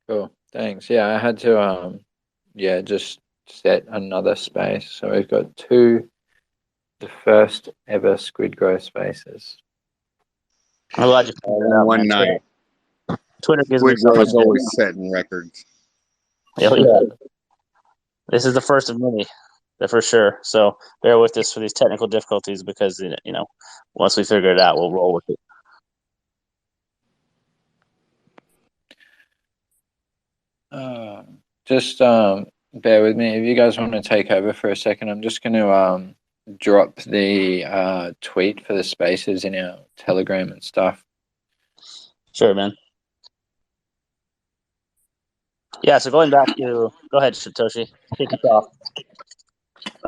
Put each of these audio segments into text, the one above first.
Cool. Thanks. Yeah, I had to yeah, just set another space. So we've got two, the first ever squid grow spaces. I'm glad you figured it All in out, one man. night. Twitter gives me so SquidGrow much is joy. always setting records. Yeah, this is the first of many, for sure. So bear with us for these technical difficulties because once we figure it out, we'll roll with it. Just bear with me. If you guys want to take over for a second, I'm just going to drop the tweet for the spaces in our Telegram and stuff. Sure, man. Yeah, so going back to, go ahead, Satoshi, kick us off.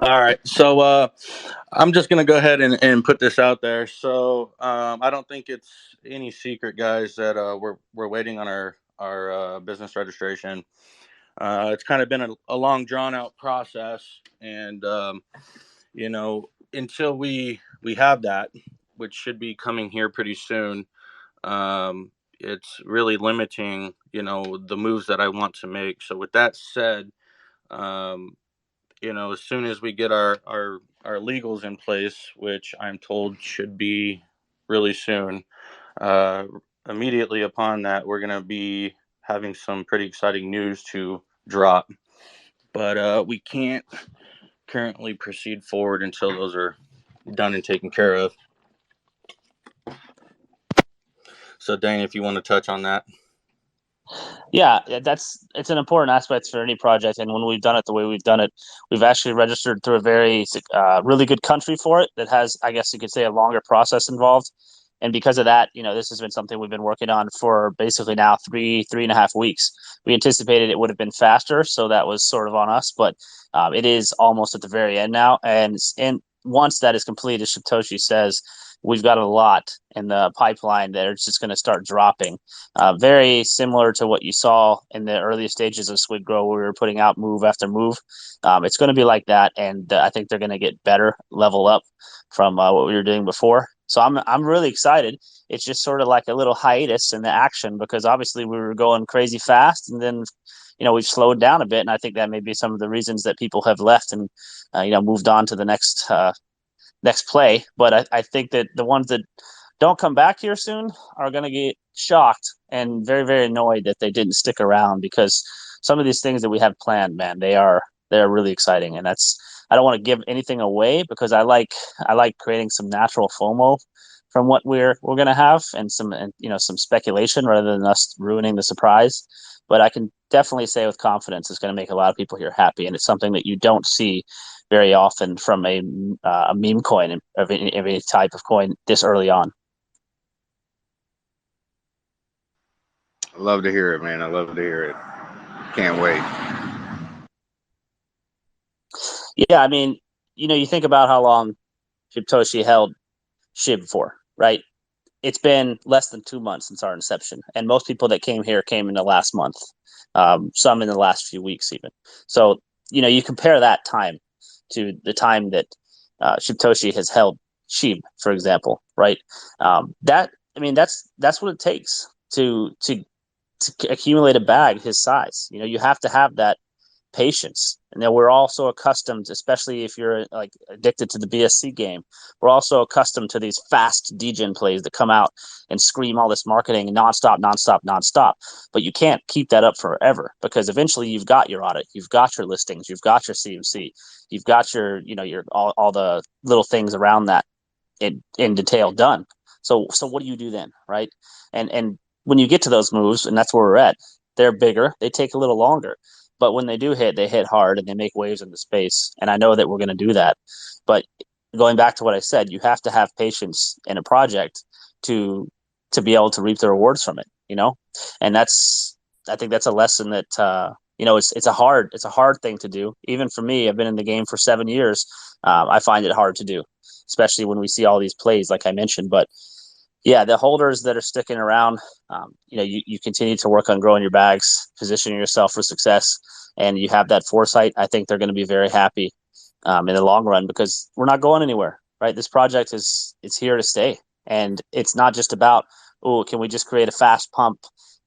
All right, so I'm just gonna go ahead and put this out there. So I don't think it's any secret, guys, that we're waiting on our business registration. It's kind of been a long drawn out process, and until we have that, which should be coming here pretty soon, it's really limiting the moves that I want to make. So with that said, um, as soon as we get our legals in place, which I'm told should be really soon, uh, immediately upon that, we're going to be having some pretty exciting news to drop. But we can't currently proceed forward until those are done and taken care of. So, Dane, if you want to touch on that. Yeah, it's an important aspect for any project, and when we've done it the way we've done it, we've actually registered through a very really good country for it that has, I guess you could say, a longer process involved. And because of that, this has been something we've been working on for basically now three and a half weeks. We anticipated it would have been faster, so that was sort of on us, but it is almost at the very end now. And once that is complete, as Satoshi says, we've got a lot in the pipeline that are just going to start dropping. Very similar to what you saw in the early stages of SquidGrow, where we were putting out move after move. It's going to be like that, and I think they're going to get better, level up from what we were doing before. So I'm really excited. It's just sort of like a little hiatus in the action because obviously we were going crazy fast, and then we've slowed down a bit, and I think that may be some of the reasons that people have left and moved on to the next play. But I think that the ones that don't come back here soon are going to get shocked and very, very annoyed that they didn't stick around because some of these things that we have planned, man, they're really exciting. And I don't want to give anything away because I like creating some natural FOMO from what we're going to have and some speculation rather than us ruining the surprise. But I can definitely say with confidence it's going to make a lot of people here happy, and it's something that you don't see very often from a meme coin of any type of coin this early on. I love to hear it, man. I love to hear it. Can't wait. Yeah, I mean, you think about how long Satoshi held SHIB for, right? It's been less than 2 months since our inception, and most people that came here came in the last month, some in the last few weeks even. So you compare that time to the time that Satoshi has held SHIB, for example, right? That I mean, that's what it takes to accumulate a bag his size. You have to have that patience. And then we're also accustomed, especially if you're like addicted to the BSC game, we're also accustomed to these fast degen plays that come out and scream all this marketing nonstop, nonstop, nonstop. But you can't keep that up forever because eventually you've got your audit, you've got your listings, you've got your CMC, you've got your all the little things around that in detail done. So what do you do then, right? And when you get to those moves, and that's where we're at, they're bigger, they take a little longer. But when they do hit, they hit hard and they make waves in the space. And I know that we're going to do that. But going back to what I said, you have to have patience in a project to be able to reap the rewards from it. And I think that's a lesson that it's a hard thing to do. Even for me, I've been in the game for 7 years. I find it hard to do, especially when we see all these plays, like I mentioned. But yeah, the holders that are sticking around, you continue to work on growing your bags, positioning yourself for success, and you have that foresight. I think they're going to be very happy in the long run because we're not going anywhere, right? This project it's here to stay, and it's not just about, oh, can we just create a fast pump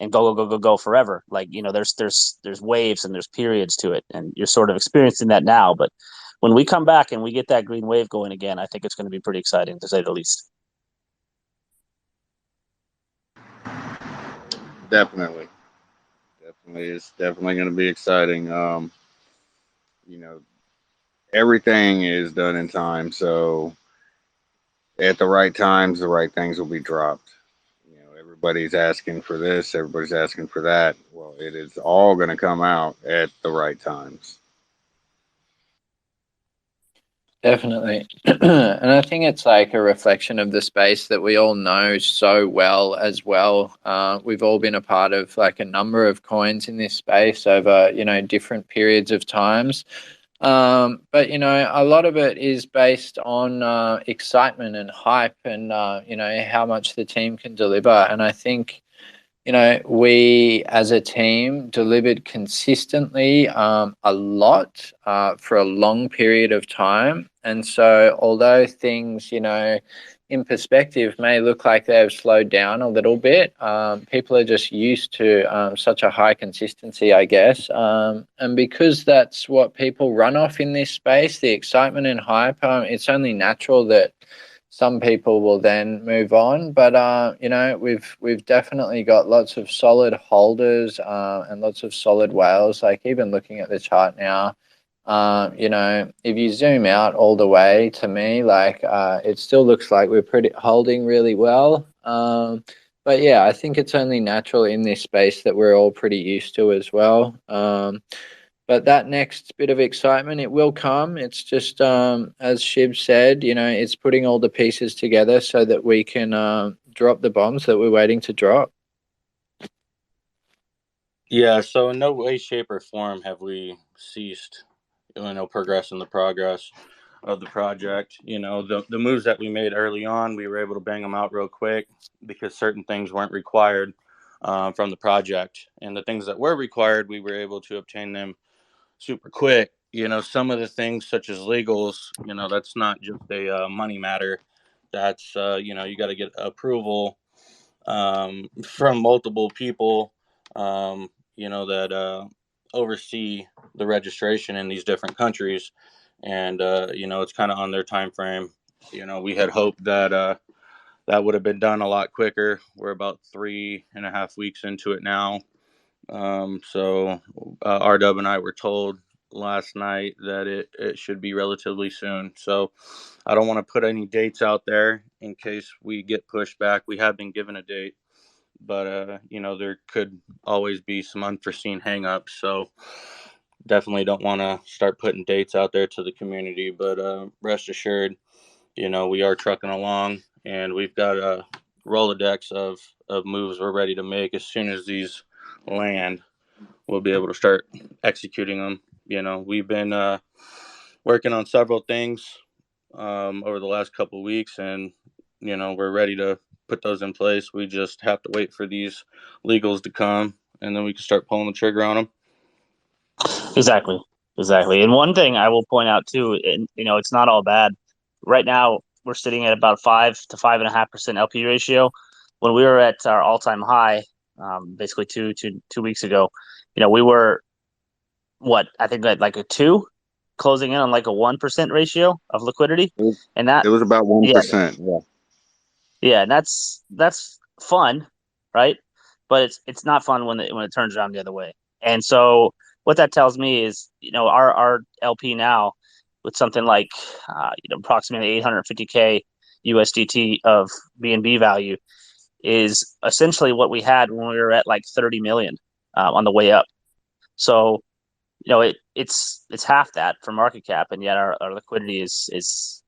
and go forever. Like, there's waves and there's periods to it, and you're sort of experiencing that now. But when we come back and we get that green wave going again, I think it's going to be pretty exciting, to say the least. Definitely. It's definitely going to be exciting. Everything is done in time. So at the right times, the right things will be dropped. Everybody's asking for this, everybody's asking for that. Well, it is all going to come out at the right times. Definitely. And I think it's like a reflection of the space that we all know so well as well. We've all been a part of like a number of coins in this space over, different periods of times. But, a lot of it is based on excitement and hype and, how much the team can deliver. And I think, we as a team delivered consistently a lot for a long period of time. And so although things, in perspective may look like they've slowed down a little bit, people are just used to such a high consistency, I guess. And because that's what people run off in this space, the excitement and hype, it's only natural that some people will then move on. But we've definitely got lots of solid holders and lots of solid whales. Like even looking at the chart now, if you zoom out all the way, to me, like it still looks like we're pretty holding really well. But yeah, I think it's only natural in this space that we're all pretty used to as well. But that next bit of excitement, it will come. It's just, as Shib said, it's putting all the pieces together so that we can drop the bombs that we're waiting to drop. Yeah, so in no way, shape, or form have we ceased, progressing the progress of the project. The moves that we made early on, we were able to bang them out real quick because certain things weren't required from the project. And the things that were required, we were able to obtain them super quick. Some of the things such as legals, that's not just a money matter. That's, you got to get approval from multiple people, that oversee the registration in these different countries. And, it's kind of on their time frame. We had hoped that that would have been done a lot quicker. We're about 3.5 weeks into it now. So RW and I were told last night that it should be relatively soon. So I don't want to put any dates out there in case we get pushed back. We have been given a date, but there could always be some unforeseen hangups. So definitely don't want to start putting dates out there to the community, but rest assured, we are trucking along, and we've got a Rolodex of moves we're ready to make. As soon as these land, we'll be able to start executing them. We've been working on several things over the last couple of weeks, and we're ready to put those in place. We just have to wait for these legals to come, and then we can start pulling the trigger on them. Exactly. And one thing I will point out too, and it's not all bad. Right now, we're sitting at about 5 to 5.5% LP ratio. When we were at our all-time high, basically two weeks ago, we were I think like a 2, closing in on like a 1% ratio of liquidity, and that it was about 1%. Yeah, and that's fun, right? But it's not fun when it turns around the other way. And so what that tells me is, our LP now with something like approximately 850K USDT of BNB value is essentially what we had when we were at like 30 million on the way up. So it's half that for market cap, and yet our liquidity is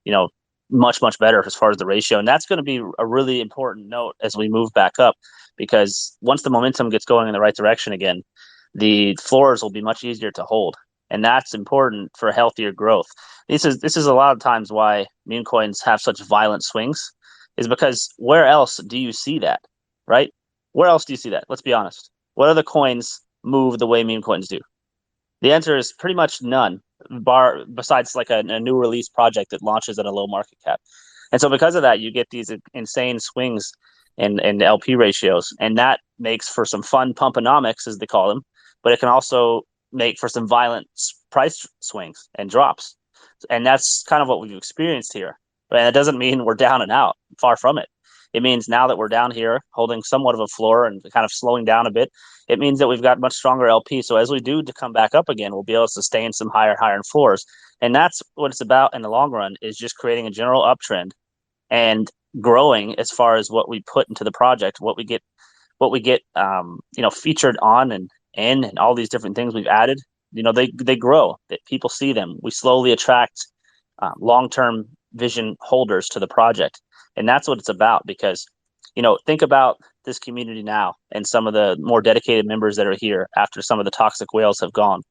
much better as far as the ratio. And that's going to be a really important note as we move back up, because once the momentum gets going in the right direction again, the floors will be much easier to hold. And that's important for healthier growth. This is a lot of times why meme coins have such violent swings, is because where else do you see that, right? Where else do you see that? Let's be honest. What other coins move the way meme coins do? The answer is pretty much none, besides like a new release project that launches at a low market cap. And so because of that, you get these insane swings in LP ratios, and that makes for some fun pumponomics, as they call them, but it can also make for some violent price swings and drops. And that's kind of what we've experienced here. And it doesn't mean we're down and out. Far from it. It means now that we're down here holding somewhat of a floor and kind of slowing down a bit, it means that we've got much stronger LP. So as we do to come back up again, we'll be able to sustain some higher floors. And that's what it's about in the long run, is just creating a general uptrend and growing as far as what we put into the project, what we get featured on and all these different things we've added. They grow, that people see them. We slowly attract long-term vision holders to the project. And that's what it's about, because, think about this community now and some of the more dedicated members that are here after some of the toxic whales have gone.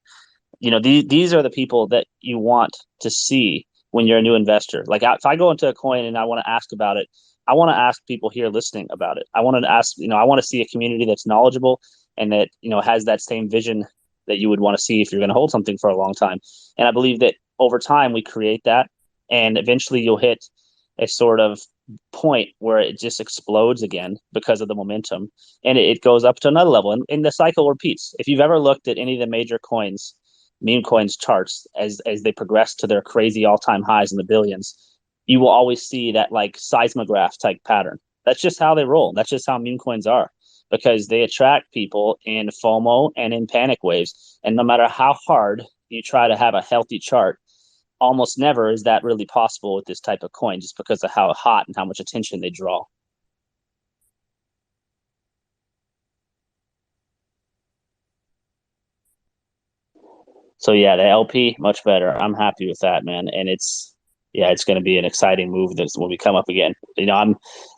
These are the people that you want to see when you're a new investor. Like if I go into a coin and I want to ask about it, I want to ask people here listening about it. I want to ask, I want to see a community that's knowledgeable and that, has that same vision that you would want to see if you're going to hold something for a long time. And I believe that over time we create that, and eventually you'll hit a sort of point where it just explodes again because of the momentum, and it goes up to another level, and the cycle repeats. If you've ever looked at any of the major coins, meme coins charts, as they progress to their crazy all-time highs in the billions, you will always see that like seismograph type pattern. That's just how they roll. That's just how meme coins are, because they attract people in FOMO and in panic waves. And no matter how hard you try to have a healthy chart, almost never is that really possible with this type of coin, just because of how hot and how much attention they draw. So yeah, the LP, much better. I'm happy with that, man. And it's going to be an exciting move that's when we come up again.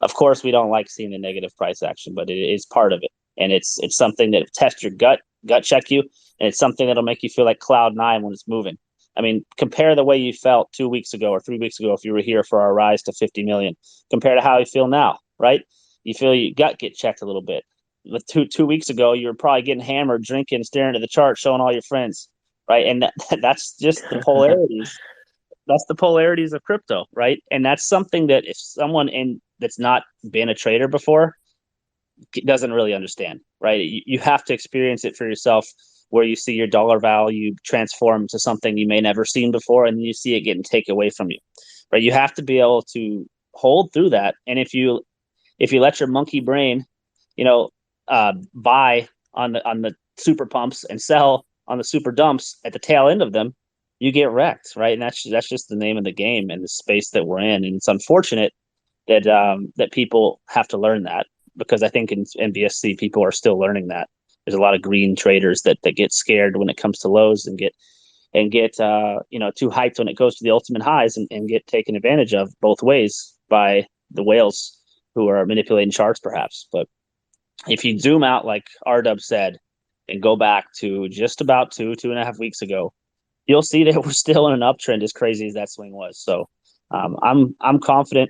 Of course we don't like seeing the negative price action, but it is part of it. And it's something that tests your gut check you. And it's something that'll make you feel like cloud nine when it's moving. I mean, compare the way you felt 2 weeks ago or 3 weeks ago if you were here for our rise to 50 million, compared to how you feel now, right? You feel your gut get checked a little bit. But two weeks ago, you were probably getting hammered, drinking, staring at the chart, showing all your friends, right? And that's just the polarities. That's the polarities of crypto, right? And that's something that if someone that's not been a trader before doesn't really understand, right? You have to experience it for yourself, where you see your dollar value transform to something you may never seen before, and then you see it getting taken away from you, right? You have to be able to hold through that. And if you let your monkey brain, buy on the super pumps and sell on the super dumps at the tail end of them, you get wrecked, right? And that's just the name of the game and the space that we're in. And it's unfortunate that people have to learn that, because I think in BSC people are still learning that. There's a lot of green traders that get scared when it comes to lows and get too hyped when it goes to the ultimate highs and get taken advantage of both ways by the whales who are manipulating charts perhaps. But if you zoom out, like RW said, and go back to just about 2.5 weeks ago, you'll see that we're still in an uptrend, as crazy as that swing was. So I'm confident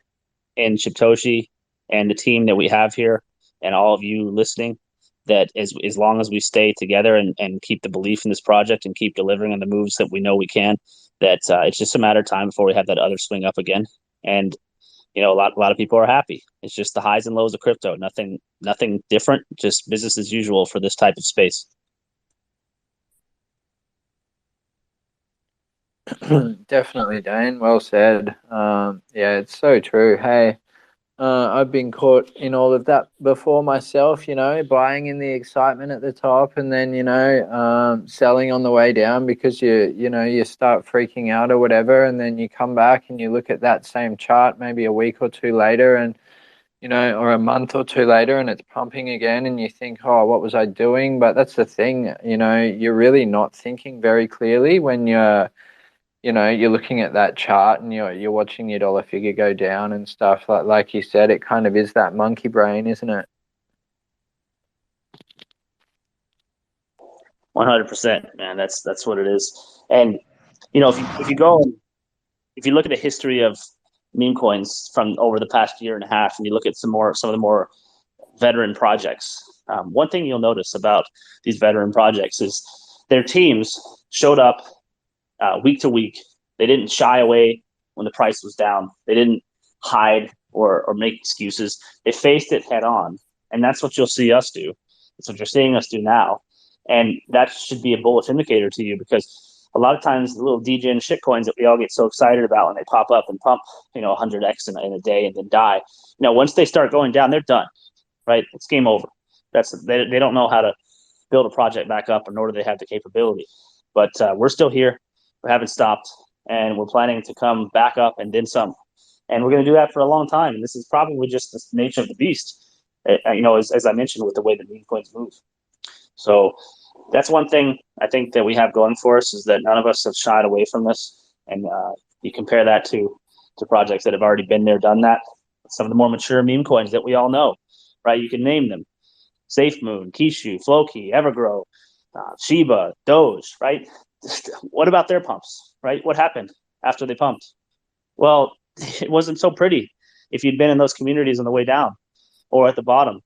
in Shibtoshi and the team that we have here, and all of you listening, that as long as we stay together and keep the belief in this project and keep delivering on the moves that we know we can, that it's just a matter of time before we have that other swing up again. And a lot of people are happy. It's just the highs and lows of crypto. Nothing different, just business as usual for this type of space. Definitely, Dane. Well said. Yeah, it's so true. Hey, I've been caught in all of that before myself, buying in the excitement at the top and then, selling on the way down because you start freaking out or whatever. And then you come back and you look at that same chart maybe a week or two later and, or a month or two later, and it's pumping again and you think, oh, what was I doing? But that's the thing, you're really not thinking very clearly when you're looking at that chart and you're watching your dollar figure go down and stuff. Like you said, it kind of is that monkey brain, isn't it? 100%, man. That's what it is. And if you go and if you look at the history of meme coins from over the past year and a half, and you look at some of the more veteran projects, one thing you'll notice about these veteran projects is their teams showed up week to week. They didn't shy away when the price was down. They didn't hide or make excuses. They faced it head on. And that's what you'll see us do. That's what you're seeing us do now. And that should be a bullish indicator to you, because a lot of times the little DJ shit coins that we all get so excited about when they pop up and pump, 100x in a day and then die. Once they start going down, they're done, right? It's game over. They don't know how to build a project back up, nor do they have the capability. But we're still here. We haven't stopped, and we're planning to come back up and then some. And we're going to do that for a long time. And this is probably just the nature of the beast, as I mentioned, with the way the meme coins move. So that's one thing I think that we have going for us, is that none of us have shied away from this. And you compare that to projects that have already been there, done that. Some of the more mature meme coins that we all know, right? You can name them: SafeMoon, Kishu, Floki, Evergrow, Shiba, Doge, right? What about their pumps, right? What happened after they pumped? Well, it wasn't so pretty if you'd been in those communities on the way down, or at the bottom,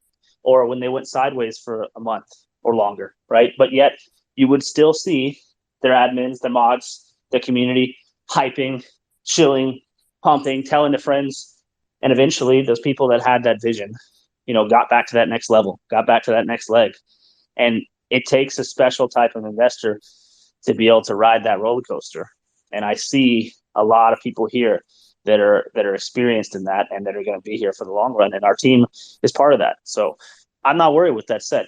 or when they went sideways for a month or longer, right? But yet you would still see their admins, their mods, their community hyping, chilling, pumping, telling their friends. And eventually those people that had that vision, got back to that next level, got back to that next leg. And it takes a special type of investor to be able to ride that roller coaster. And I see a lot of people here that are experienced in that, and that are going to be here for the long run. And our team is part of that. So I'm not worried with that said.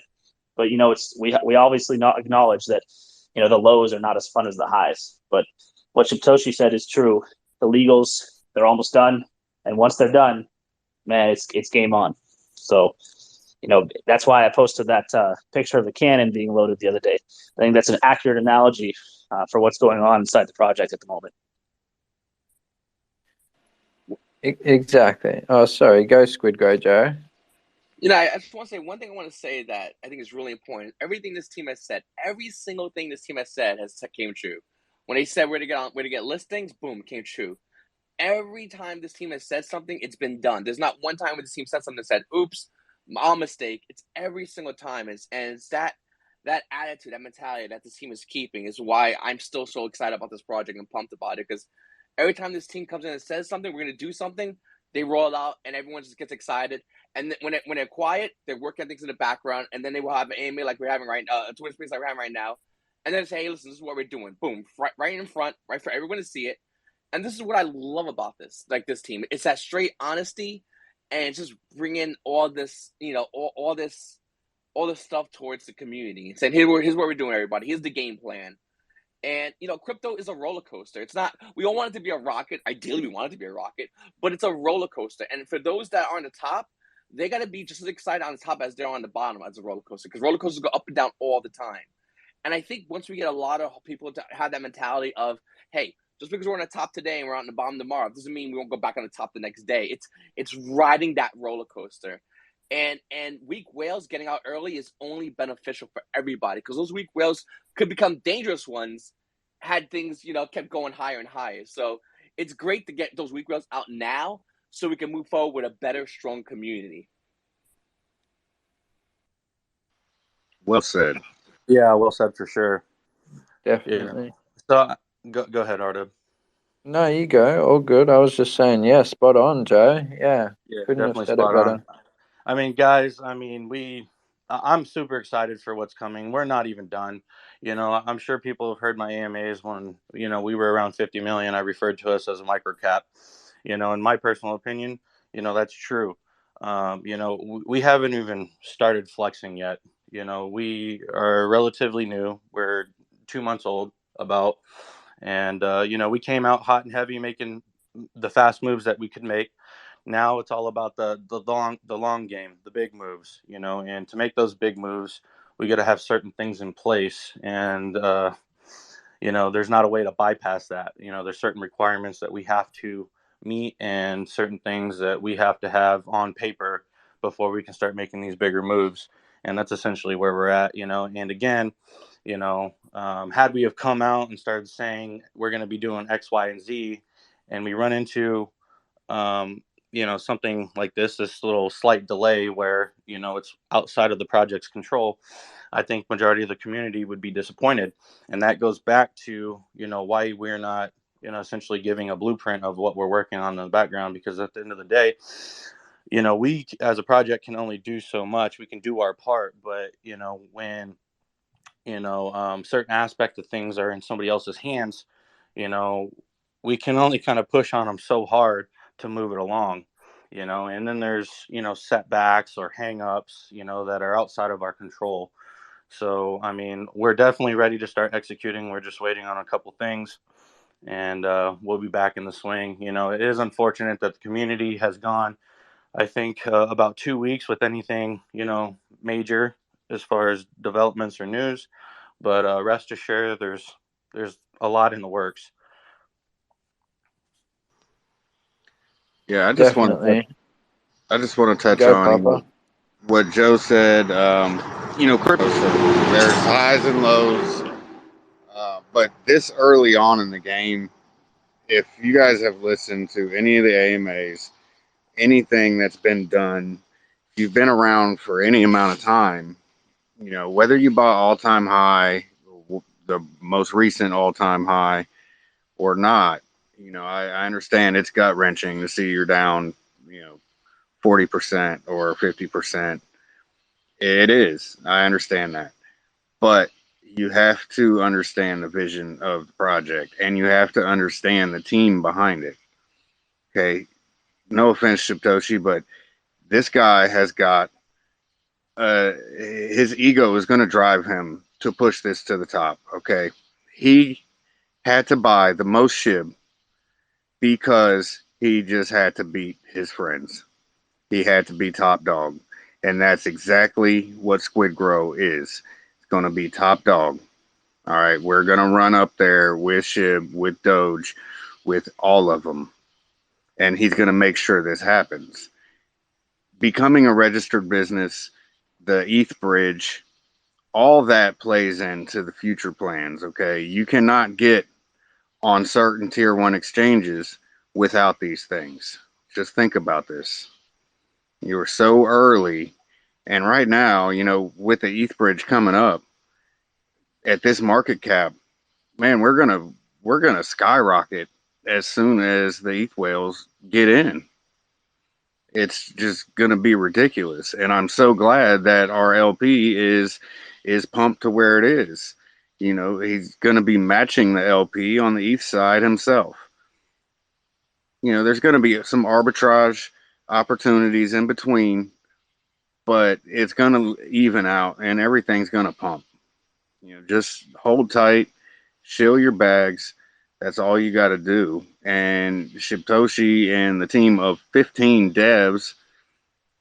But we obviously not acknowledge that the lows are not as fun as the highs. But what Shibtoshi said is true. The legals, they're almost done, and once they're done, man, it's game on. So that's why I posted that picture of the cannon being loaded the other day. I think that's an accurate analogy for what's going on inside the project at the moment. Exactly. Oh, sorry. Go SquidGrow, Joe. I just want to say one thing. I want to say that I think is really important. Everything this team has said, every single thing this team has said has came true. When they said we're to get listings, boom, it came true. Every time this team has said something, it's been done. There's not one time when this team said something and said, "Oops, my mistake." It's every single time, and it's that attitude, that mentality that this team is keeping is why I'm still so excited about this project and pumped about it. Because every time this team comes in and says something, we're going to do something, they roll out and everyone just gets excited. And when they're quiet, they're working on things in the background, and then they will have an AMA like we're having right now, a Twitter space like we're having right now, and then say, "Hey, listen, this is what we're doing." Boom, right in front, right for everyone to see it. And this is what I love about this team. It's that straight honesty, and it's just bringing all this, all this stuff towards the community. Saying, here's what we're doing, everybody. Here's the game plan. And, crypto is a roller coaster. It's not, we don't want it to be a rocket. Ideally, we want it to be a rocket, but it's a roller coaster. And for those that are on the top, they got to be just as excited on the top as they're on the bottom as a roller coaster, because roller coasters go up and down all the time. And I think once we get a lot of people to have that mentality of, hey, just because we're on the top today and we're on the bottom tomorrow doesn't mean we won't go back on the top the next day. It's riding that roller coaster. And weak whales getting out early is only beneficial for everybody, because those weak whales could become dangerous ones had things, kept going higher and higher. So it's great to get those weak whales out now so we can move forward with a better, strong community. Well said. Yeah, well said for sure. Definitely. Yeah. So go ahead, Arda. No, you go. All good. I was just saying, yeah, spot on, Joe. Yeah. Couldn't have Definitely said it spot better. on. I mean, guys, I'm super excited for what's coming. We're not even done. I'm sure people have heard my AMAs when, we were around 50 million. I referred to us as a micro cap. In my personal opinion, that's true. We haven't even started flexing yet. We are relatively new. We're 2 months old about. And, we came out hot and heavy making the fast moves that we could make. Now it's all about the long game, the big moves, and to make those big moves, we got to have certain things in place. And, there's not a way to bypass that. There's certain requirements that we have to meet and certain things that we have to have on paper before we can start making these bigger moves. And that's essentially where we're at, and again, had we have come out and started saying we're going to be doing X, Y, and Z, and we run into, something like this little slight delay where, it's outside of the project's control, I think majority of the community would be disappointed. And that goes back to, why we're not, essentially giving a blueprint of what we're working on in the background, because at the end of the day, we as a project can only do so much. We can do our part, but when certain aspect of things are in somebody else's hands, you know, we can only kind of push on them so hard to move it along, and then there's, setbacks or hangups, that are outside of our control. So, I mean, we're definitely ready to start executing. We're just waiting on a couple things, and we'll be back in the swing. It is unfortunate that the community has gone, I think, about 2 weeks with anything, major as far as developments or news. But rest assured, there's a lot in the works. Yeah, Definitely. I just want to touch Go, on Papa. what Joe said. Crypto, there's highs and lows, but this early on in the game, if you guys have listened to any of the AMAs, anything that's been done, if you've been around for any amount of time, whether you bought all time high, the most recent all time high, or not, I understand it's gut wrenching to see you're down, 40% or 50%. It is. I understand that. But you have to understand the vision of the project and you have to understand the team behind it. Okay. No offense, Shibtoshi, but this guy has got his ego is going to drive him to push this to the top. Okay. He had to buy the most SHIB because he just had to beat his friends. He had to be top dog. And that's exactly what SquidGrow is. It's going to be top dog. All right. We're going to run up there with SHIB, with Doge, with all of them. And he's going to make sure this happens. Becoming a registered business, the ETH bridge, all that plays into the future plans. Okay. You cannot get on certain tier one exchanges without these things. Just think about this. You were so early. And right now, with the ETH bridge coming up at this market cap, man, we're gonna skyrocket as soon as the ETH whales get in. It's just gonna be ridiculous. And I'm so glad that our LP is pumped to where it is. He's gonna be matching the LP on the ETH side himself. There's gonna be some arbitrage opportunities in between, but it's going to even out and everything's going to pump. Just hold tight, shill your bags. That's all you got to do. And Shibtoshi and the team of 15 devs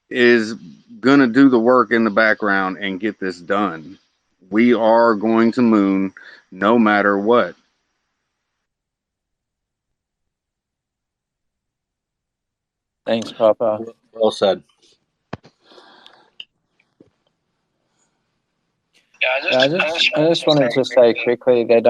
is going to do the work in the background and get this done. We are going to moon no matter what. Thanks, Papa. Well said. I just wanted to say quickly that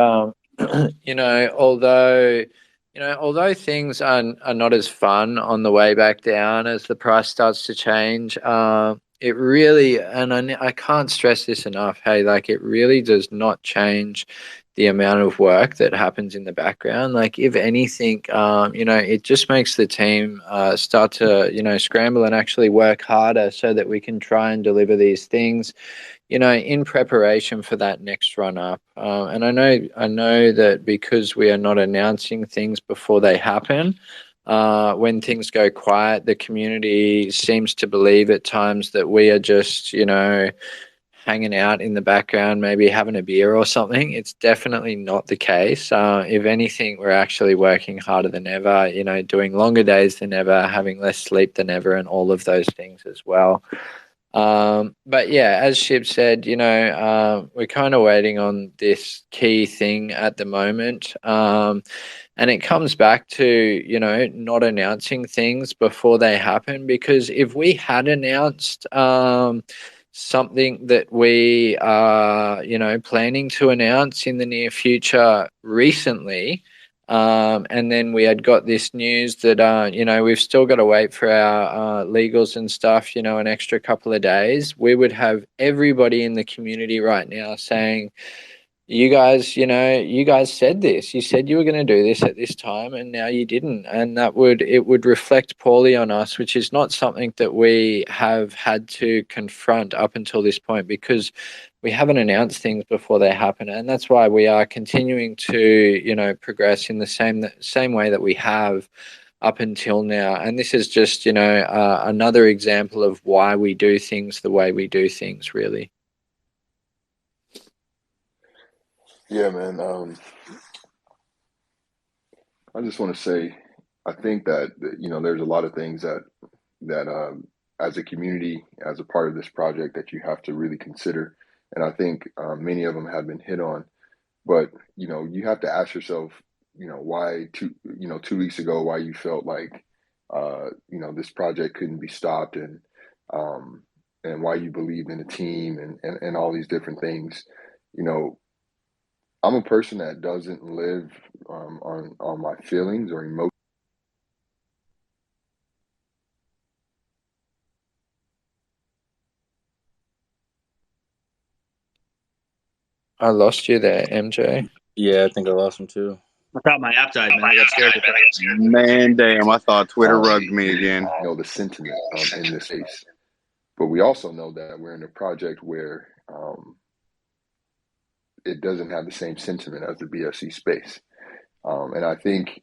although things are not as fun on the way back down as the price starts to change, it really, and I can't stress this enough, hey, like it really does not change the amount of work that happens in the background. Like if anything, it just makes the team start to, scramble and actually work harder so that we can try and deliver these things, in preparation for that next run up. And I know that because we are not announcing things before they happen, when things go quiet, the community seems to believe at times that we are just, hanging out in the background, maybe having a beer or something. It's definitely not the case. If anything, we're actually working harder than ever, doing longer days than ever, having less sleep than ever, and all of those things as well. But yeah, as Shib said, we're kind of waiting on this key thing at the moment. And it comes back to, not announcing things before they happen, because if we had announced something that we are, planning to announce in the near future recently, and then we had got this news that, we've still got to wait for our legals and stuff, an extra couple of days, we would have everybody in the community right now saying, you guys, you guys said this. You said you were going to do this at this time, and now you didn't. And it would reflect poorly on us, which is not something that we have had to confront up until this point, because we haven't announced things before they happen. And that's why we are continuing to, progress in the same way that we have up until now. And this is just, another example of why we do things the way we do things, really. Yeah, man. I just want to say, I think that there's a lot of things that as a community, as a part of this project, that you have to really consider, and I think many of them have been hit on. But you have to ask yourself, why 2 weeks ago, why you felt like this project couldn't be stopped, and why you believed in the team, and all these different things. You know, I'm a person that doesn't live on my feelings or emotions. I lost you there, MJ. Yeah, I think I lost him too. I thought my app died, man. I got scared. Man, damn! I thought Twitter rugged me again. The sentiment in this space, but we also know that we're in a project where it doesn't have the same sentiment as the BFC space, and I think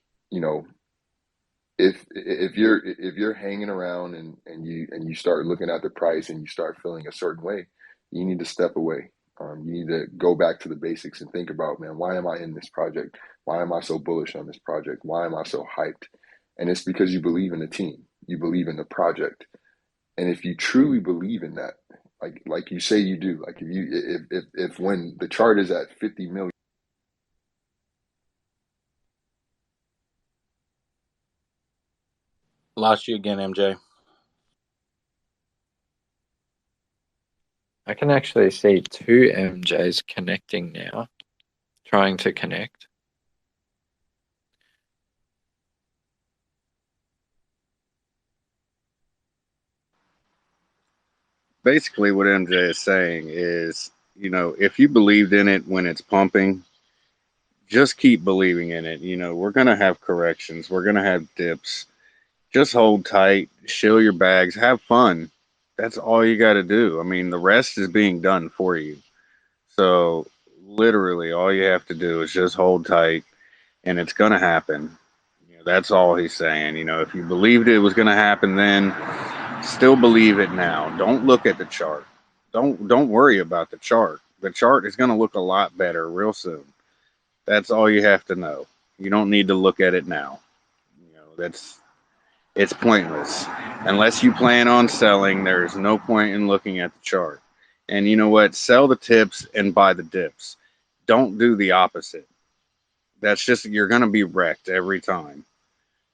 if you're hanging around and you start looking at the price and you start feeling a certain way, you need to step away. You need to go back to the basics and think about, man, why am I in this project? Why am I so bullish on this project? Why am I so hyped? And it's because you believe in the team, you believe in the project, and if you truly believe in that, like you say you do, like if when the chart is at 50 million. Lost you again, MJ. I can actually see two MJs connecting now, trying to connect. Basically, what MJ is saying is, if you believed in it when it's pumping, just keep believing in it. We're going to have corrections. We're going to have dips. Just hold tight, shill your bags, have fun. That's all you got to do. I mean, the rest is being done for you. So, literally, all you have to do is just hold tight, and it's going to happen. That's all he's saying. If you believed it was going to happen then, still believe it now. Don't look at the chart. Don't worry about the chart. The chart is going to look a lot better real soon. That's all you have to know. You don't need to look at it now. It's pointless. Unless you plan on selling, there's no point in looking at the chart. And you know what? Sell the tips and buy the dips. Don't do the opposite. That's just, you're going to be wrecked every time.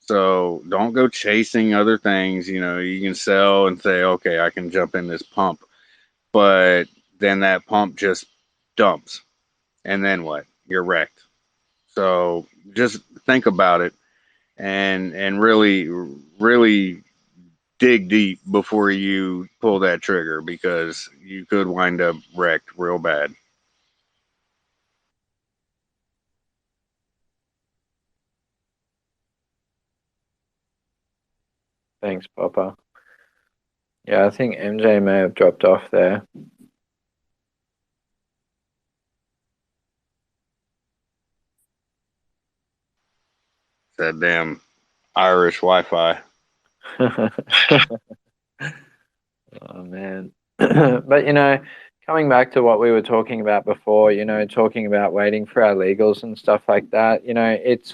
So don't go chasing other things. You can sell and say, okay, I can jump in this pump. But then that pump just dumps. And then what? You're wrecked. So just think about it and really dig deep before you pull that trigger, because you could wind up wrecked real bad. Thanks, Papa. Yeah, I think MJ may have dropped off there. That damn Irish Wi-Fi. Oh, man. But, coming back to what we were talking about before, talking about waiting for our legals and stuff like that, it's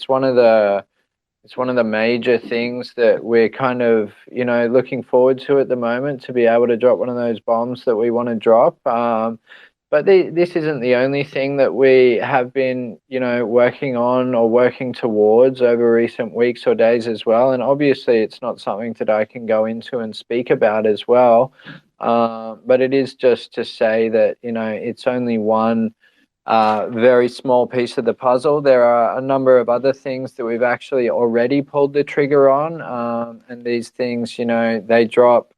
one of the major things that we're kind of, looking forward to at the moment, to be able to drop one of those bombs that we want to drop. But this isn't the only thing that we have been, working on or working towards over recent weeks or days as well. And obviously, it's not something that I can go into and speak about as well. But it is just to say that, it's only one very small piece of the puzzle. There are a number of other things that we've actually already pulled the trigger on. And these things, they drop.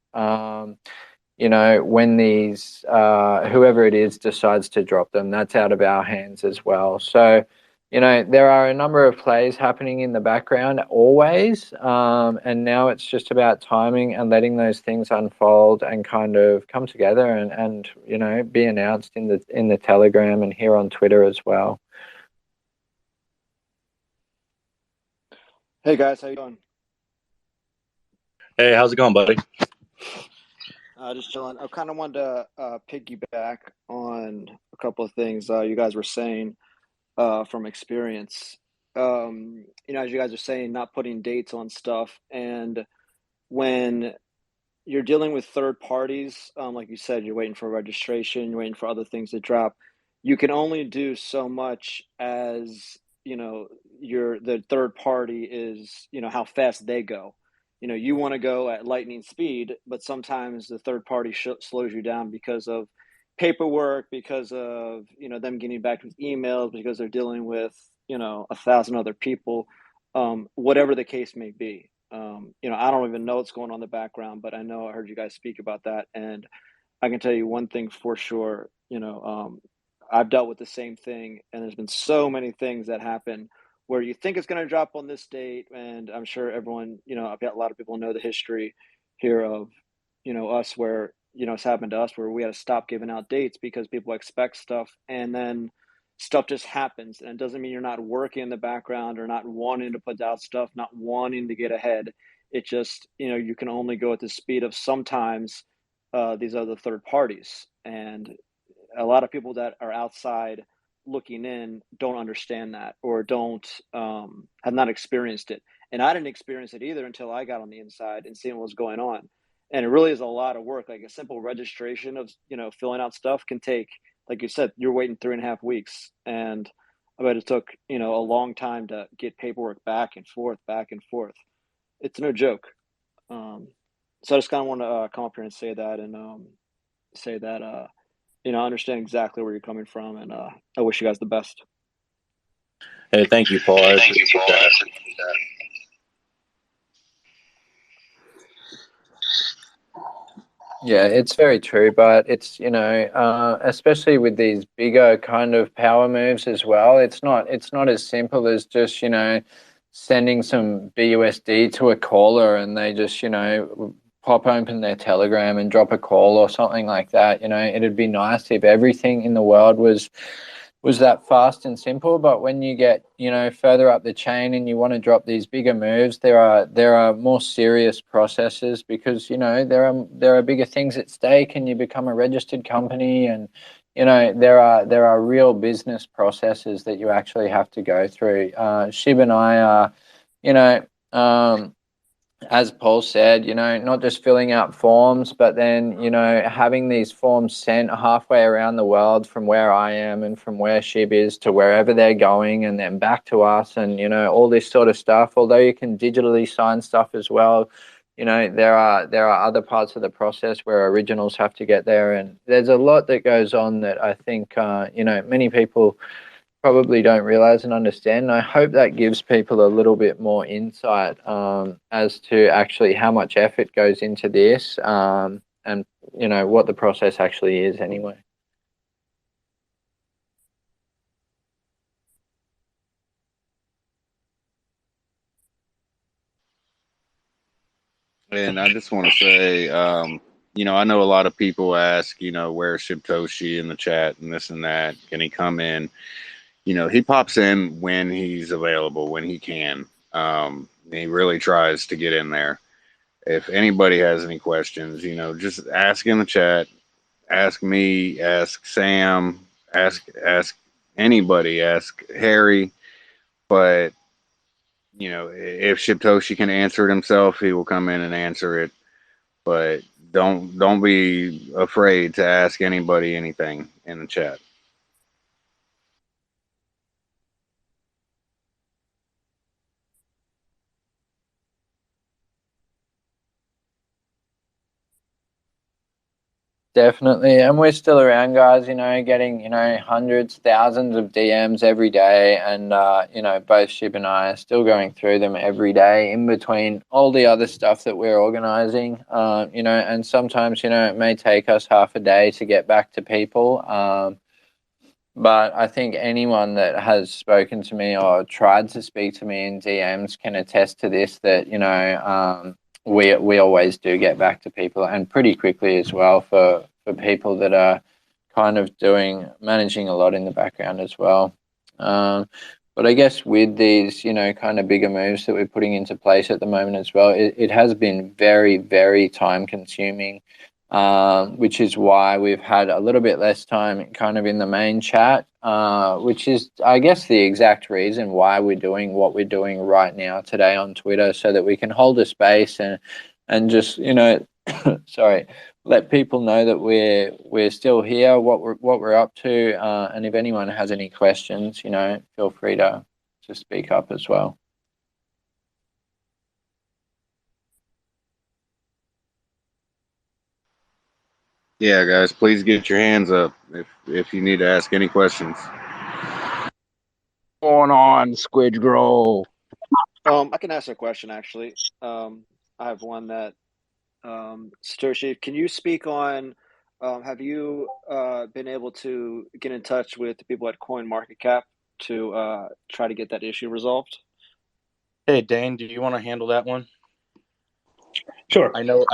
when these whoever it is decides to drop them, that's out of our hands as well. So, there are a number of plays happening in the background always, and now it's just about timing and letting those things unfold and kind of come together and be announced in the Telegram and here on Twitter as well. Hey guys, how you doing? Hey, how's it going, buddy? Just chilling. I kind of wanted to piggyback on a couple of things you guys were saying from experience. As you guys are saying, not putting dates on stuff, and when you're dealing with third parties, like you said, you're waiting for registration, you're waiting for other things to drop. You can only do so much as the third party is how fast they go. You want to go at lightning speed, but sometimes the third party slows you down because of paperwork, because of them getting back with emails, because they're dealing with 1,000 other people, whatever the case may be. I don't even know what's going on in the background, but I know I heard you guys speak about that, and I can tell you one thing for sure. I've dealt with the same thing, and there's been so many things that happen where you think it's going to drop on this date, and I'm sure everyone, I've got a lot of people know the history here of, us where, it's happened to us where we had to stop giving out dates because people expect stuff, and then stuff just happens, and it doesn't mean you're not working in the background or not wanting to put out stuff, not wanting to get ahead. It just, you can only go at the speed of sometimes these other third parties, and a lot of people that are outside looking in don't understand that or don't have not experienced it. And I didn't experience it either until I got on the inside and seeing what was going on. And it really is a lot of work. Like a simple registration of filling out stuff can take, like you said, you're waiting 3.5 weeks, and I bet it took a long time to get paperwork back and forth, back and forth. It's no joke. So I just kind of want to come up here and say that, and say that I understand exactly where you're coming from, and I wish you guys the best. Hey, thank you, Paul. I appreciate that. Yeah, it's very true, but it's especially with these bigger kind of power moves as well. It's not as simple as just sending some BUSD to a caller and they just pop open their Telegram and drop a call or something like that. It'd be nice if everything in the world was that fast and simple, but when you get further up the chain and you want to drop these bigger moves, there are more serious processes because there are bigger things at stake, and you become a registered company, and there are real business processes that you actually have to go through. Shib and I are as Paul said, not just filling out forms, but then, having these forms sent halfway around the world from where I am and from where Shib is to wherever they're going, and then back to us, and, all this sort of stuff. Although you can digitally sign stuff as well, there are other parts of the process where originals have to get there, and there's a lot that goes on that I think, many people probably don't realize and understand. And I hope that gives people a little bit more insight as to actually how much effort goes into this, and what the process actually is anyway. And I just want to say, I know a lot of people ask, where's Shibtoshi in the chat and this and that. Can he come in? He pops in when he's available, when he can. He really tries to get in there. If anybody has any questions, just ask in the chat. Ask me. Ask Sam. Ask anybody. Ask Harry. But if Shibtoshi can answer it himself, he will come in and answer it. But don't be afraid to ask anybody anything in the chat. Definitely. And we're still around, guys, getting, hundreds, thousands of DMs every day. And, both Shib and I are still going through them every day in between all the other stuff that we're organizing, and sometimes, it may take us half a day to get back to people. But I think anyone that has spoken to me or tried to speak to me in DMs can attest to this, that, we always do get back to people, and pretty quickly as well, for people that are kind of managing a lot in the background as well. But I guess with these, kind of bigger moves that we're putting into place at the moment as well, it has been very, very time consuming, which is why we've had a little bit less time kind of in the main chat, which is, I guess, the exact reason why we're doing what we're doing right now today on Twitter, so that we can hold a space and just, sorry, let people know that we're still here, what we're up to, and if anyone has any questions, feel free to speak up as well. Yeah, guys, please get your hands up if you need to ask any questions. Going on, SquidGrow. I can ask a question, actually. I have one that, Satoshi, can you speak on, have you been able to get in touch with the people at CoinMarketCap to try to get that issue resolved? Hey, Dane, do you want to handle that one? Sure. I know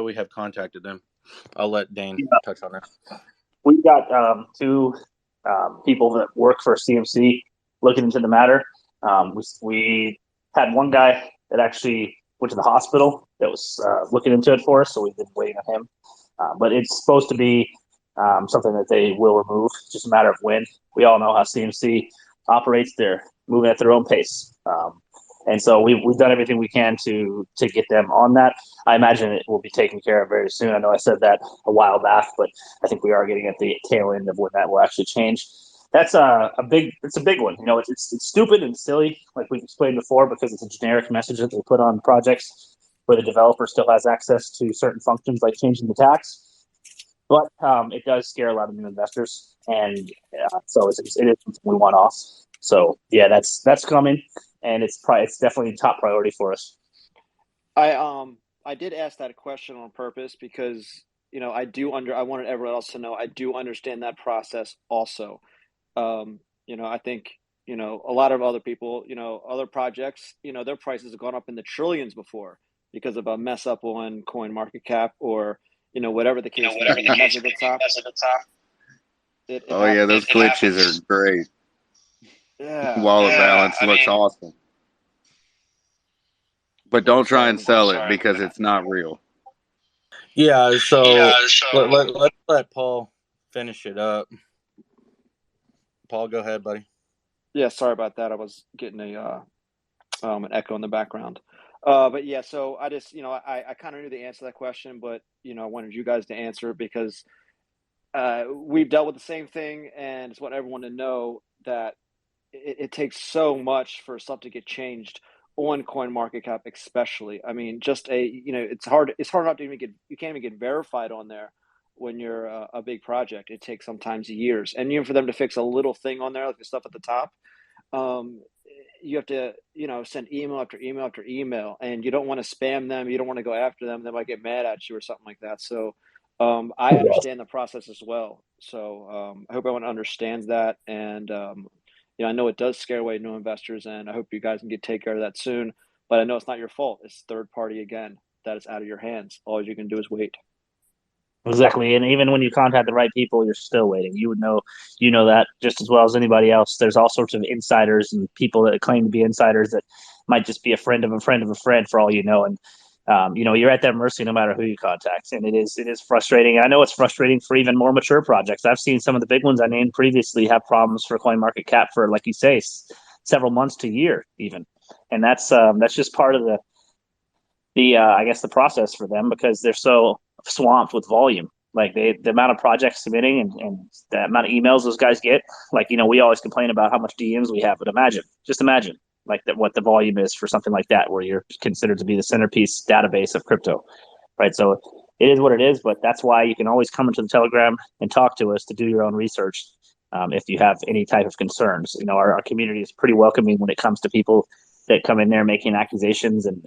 we have contacted them. I'll let Dane touch on it. We've got two people that work for CMC looking into the matter. We had one guy that actually went to the hospital that was looking into it for us, so we've been waiting on him. But it's supposed to be something that they will remove. It's just a matter of when. We all know how CMC operates. They're moving at their own pace. And so we've done everything we can to get them on that. I imagine it will be taken care of very soon. I know I said that a while back, but I think we are getting at the tail end of when that will actually change. That's a big one. It's stupid and silly, like we've explained before, because it's a generic message that they put on projects where the developer still has access to certain functions, like changing the tax. But it does scare a lot of new investors, and so it is something we want off. So yeah, that's coming, and it's definitely top priority for us. I did ask that question on purpose because I wanted everyone else to know I do understand that process also. I think a lot of other people, other projects, their prices have gone up in the trillions before because of a mess up on CoinMarketCap or whatever the case may be. Mess at the top. Yeah, those glitches are great. Yeah. Wallet balance looks awesome. But don't try and sell it because it's not real. Yeah, so let's let Paul finish it up. Paul, go ahead, buddy. Yeah, sorry about that. I was getting an echo in the background. But yeah, so I just, I kind of knew the answer to that question, but I wanted you guys to answer it because we've dealt with the same thing, and just want everyone to know that it takes so much for stuff to get changed on CoinMarketCap, especially. I mean, just it's hard not to you can't even get verified on there when you're a big project. It takes sometimes years, and even for them to fix a little thing on there, like the stuff at the top, you have to send email after email after email, and you don't want to spam them, you don't want to go after them, they might get mad at you or something like that. So I understand the process as well. So I hope everyone understands that, and I know it does scare away new investors, and I hope you guys can take care of that soon. But I know it's not your fault. It's third party again. That is out of your hands. All you can do is wait. Exactly, and even when you contact the right people, you're still waiting. You know that just as well as anybody else. There's all sorts of insiders and people that claim to be insiders that might just be a friend of a friend of a friend for all you know. And you're at their mercy no matter who you contact, and it is frustrating. And I know it's frustrating for even more mature projects. I've seen some of the big ones I named previously have problems for CoinMarketCap for, like you say, several months to a year even, and that's just part of the I guess the process for them because they're so swamped with volume. Like the amount of projects submitting and the amount of emails those guys get. Like we always complain about how much DMs we have, but just imagine like what the volume is for something like that, where you're considered to be the centerpiece database of crypto, right? So it is what it is. But that's why you can always come into the Telegram and talk to us to do your own research. If you have any type of concerns, our community is pretty welcoming when it comes to people that come in there making accusations and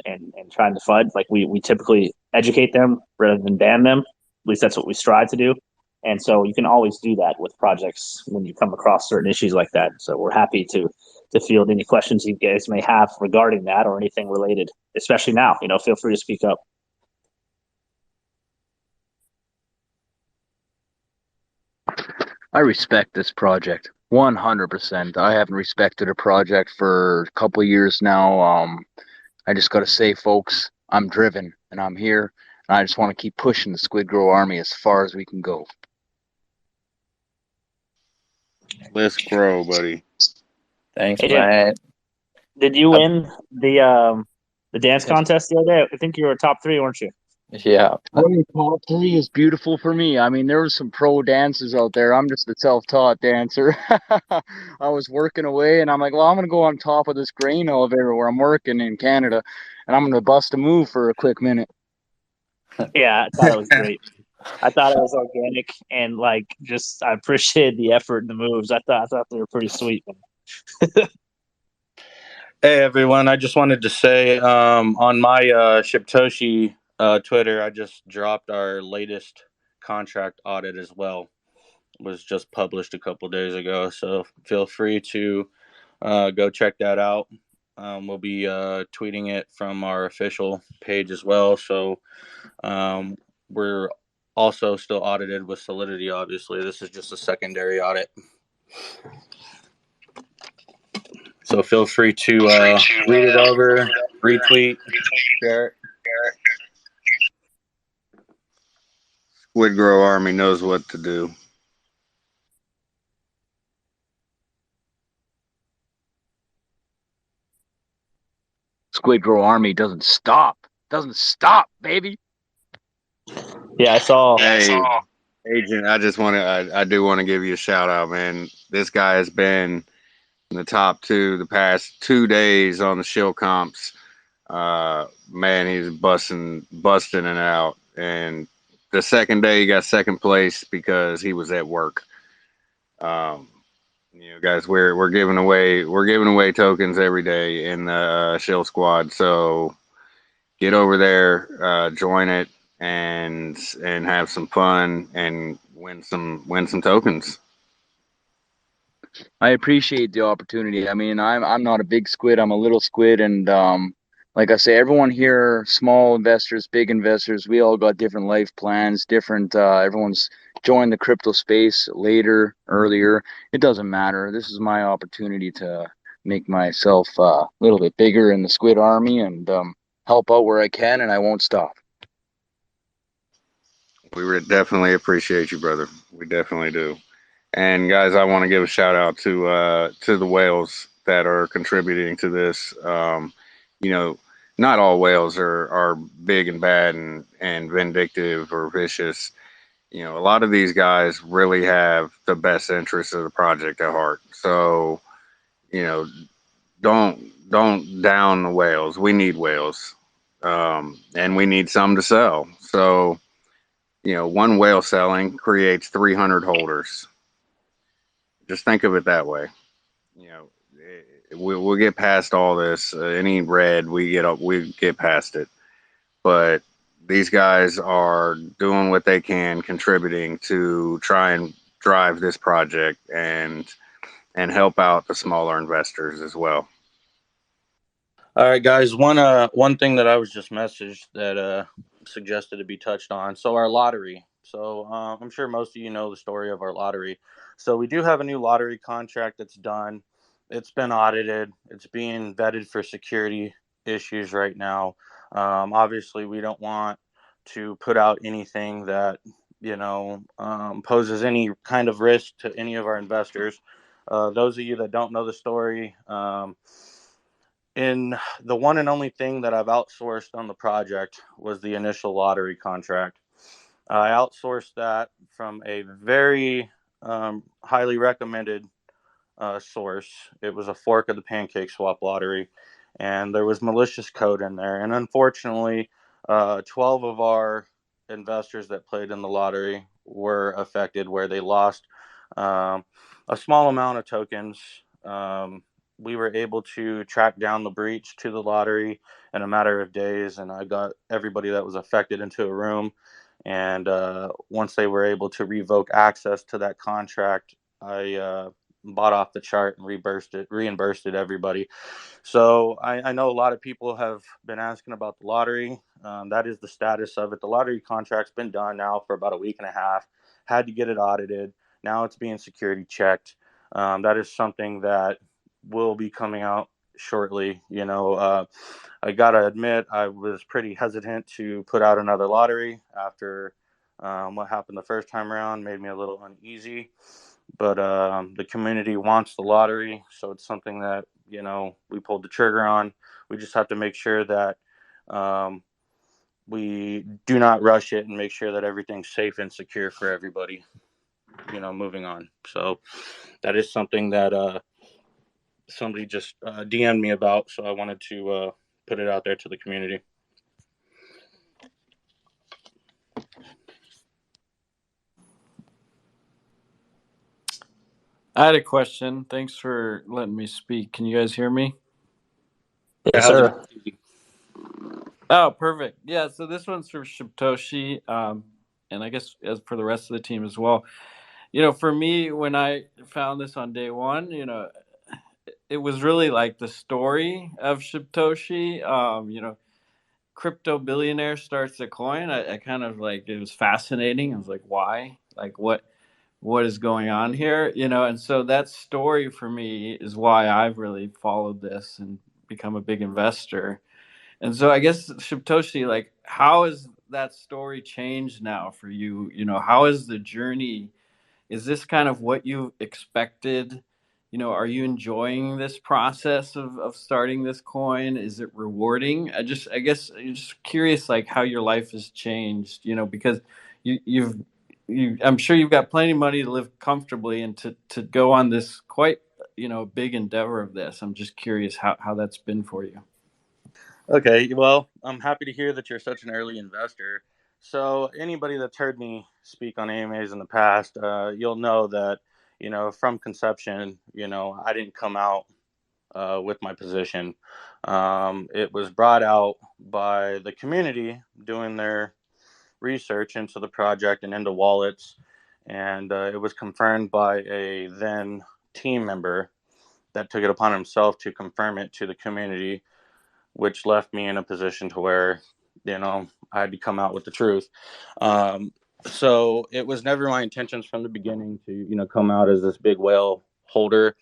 trying to FUD. Like we typically educate them rather than ban them. At least that's what we strive to do. And so you can always do that with projects when you come across certain issues like that. So we're happy to field any questions you guys may have regarding that or anything related, especially now. Feel free to speak up. I respect this project 100%. I haven't respected a project for a couple of years now. I just got to say, folks, I'm driven and I'm here. And I just want to keep pushing the SquidGrow Army as far as we can go. Let's grow, buddy. Thanks, Hey, Jim, mate. did you win the dance contest the other day? I think you were top 3, weren't you? Yeah. Top 3 is beautiful for me. I mean, there were some pro dancers out there. I'm just a self-taught dancer. I was working away, and I'm like, well, I'm going to go on top of this grain elevator where I'm working in Canada, and I'm going to bust a move for a quick minute. Yeah, I thought it was great. I thought it was organic and I appreciated the effort and the moves. I thought they were pretty sweet. Hey everyone, I just wanted to say on my Shibtoshi Twitter, I just dropped our latest contract audit as well. It was just published a couple days ago, so feel free to go check that out. We'll be tweeting it from our official page as well. So we're also still audited with Solidity, obviously. This is just a secondary audit. So feel free to read it over, retweet, share it. SquidGrow Army knows what to do. SquidGrow Army doesn't stop. Doesn't stop, baby. Yeah, I saw. Hey, Agent, I do want to give you a shout out, man. This guy has been in the top 2 the past 2 days on the shill comps. Man, he's busting it out. And the second day he got second place because he was at work. Guys, we're giving away tokens every day in the shill squad. So get over there, join it, and have some fun and win some tokens. I appreciate the opportunity. I mean, I'm not a big squid. I'm a little squid, and like I say, everyone here, small investors, big investors, we all got different life plans, different. Everyone's joined the crypto space later, earlier. It doesn't matter. This is my opportunity to make myself a little bit bigger in the squid army and help out where I can, and I won't stop. We definitely appreciate you, brother. We definitely do. And guys, I want to give a shout out to the whales that are contributing to this. Not all whales are big and bad and vindictive or vicious. A lot of these guys really have the best interests of the project at heart. So, don't down the whales. We need whales, and we need some to sell. So, one whale selling creates 300 holders. Just think of it that way. We'll get past all this. Any red, we get past it. But these guys are doing what they can, contributing to try and drive this project and help out the smaller investors as well. All right, guys. One thing that I was just messaged that suggested to be touched on. So our lottery. So I'm sure most of you know the story of our lottery. So we do have a new lottery contract that's done. It's been audited. It's being vetted for security issues right now. Obviously, we don't want to put out anything that poses any kind of risk to any of our investors. Those of you that don't know the story. And the one and only thing that I've outsourced on the project was the initial lottery contract. I outsourced that from a very highly recommended source. It was a fork of the Pancake Swap lottery, and there was malicious code in there. And unfortunately, 12 of our investors that played in the lottery were affected, where they lost um, a small amount of tokens. We were able to track down the breach to the lottery in a matter of days, and I got everybody that was affected into a room. And once they were able to revoke access to that contract, I bought off the chart and reimbursed everybody. So I know a lot of people have been asking about the lottery. That is the status of it. The lottery contract's been done now for about a week and a half. Had to get it audited. Now it's being security checked. That is something that will be coming out shortly. I gotta admit, I was pretty hesitant to put out another lottery after what happened the first time around. Made me a little uneasy, but the community wants the lottery, so it's something that we pulled the trigger on. We just have to make sure that we do not rush it and make sure that everything's safe and secure for everybody. Moving on. So that is something that somebody just DM'd me about, so I wanted to put it out there to the community. I had a question. Thanks for letting me speak. Can you guys hear me? Yes, sir. Oh, perfect. Yeah, so this one's for Shibtoshi, and I guess as for the rest of the team as well. For me, when I found this on day one, it was really like the story of Shibtoshi. Crypto billionaire starts a coin. I kind of like, it was fascinating. I was like, why? Like, what is going on here? And so that story for me is why I've really followed this and become a big investor. And so I guess Shibtoshi, like, how has that story changed now for you? How is the journey? Is this kind of what you expected? Are you enjoying this process of starting this coin? Is it rewarding? I guess I'm just curious, like, how your life has changed, because I'm sure you've got plenty of money to live comfortably, and to go on this quite, big endeavor of this. I'm just curious how that's been for you. Okay, well, I'm happy to hear that you're such an early investor. So anybody that's heard me speak on AMAs in the past, you'll know that, from conception, I didn't come out with my position. It was brought out by the community doing their research into the project and into wallets, and it was confirmed by a then team member that took it upon himself to confirm it to the community, which left me in a position to where, I had to come out with the truth. So it was never my intentions from the beginning to, come out as this big whale holder.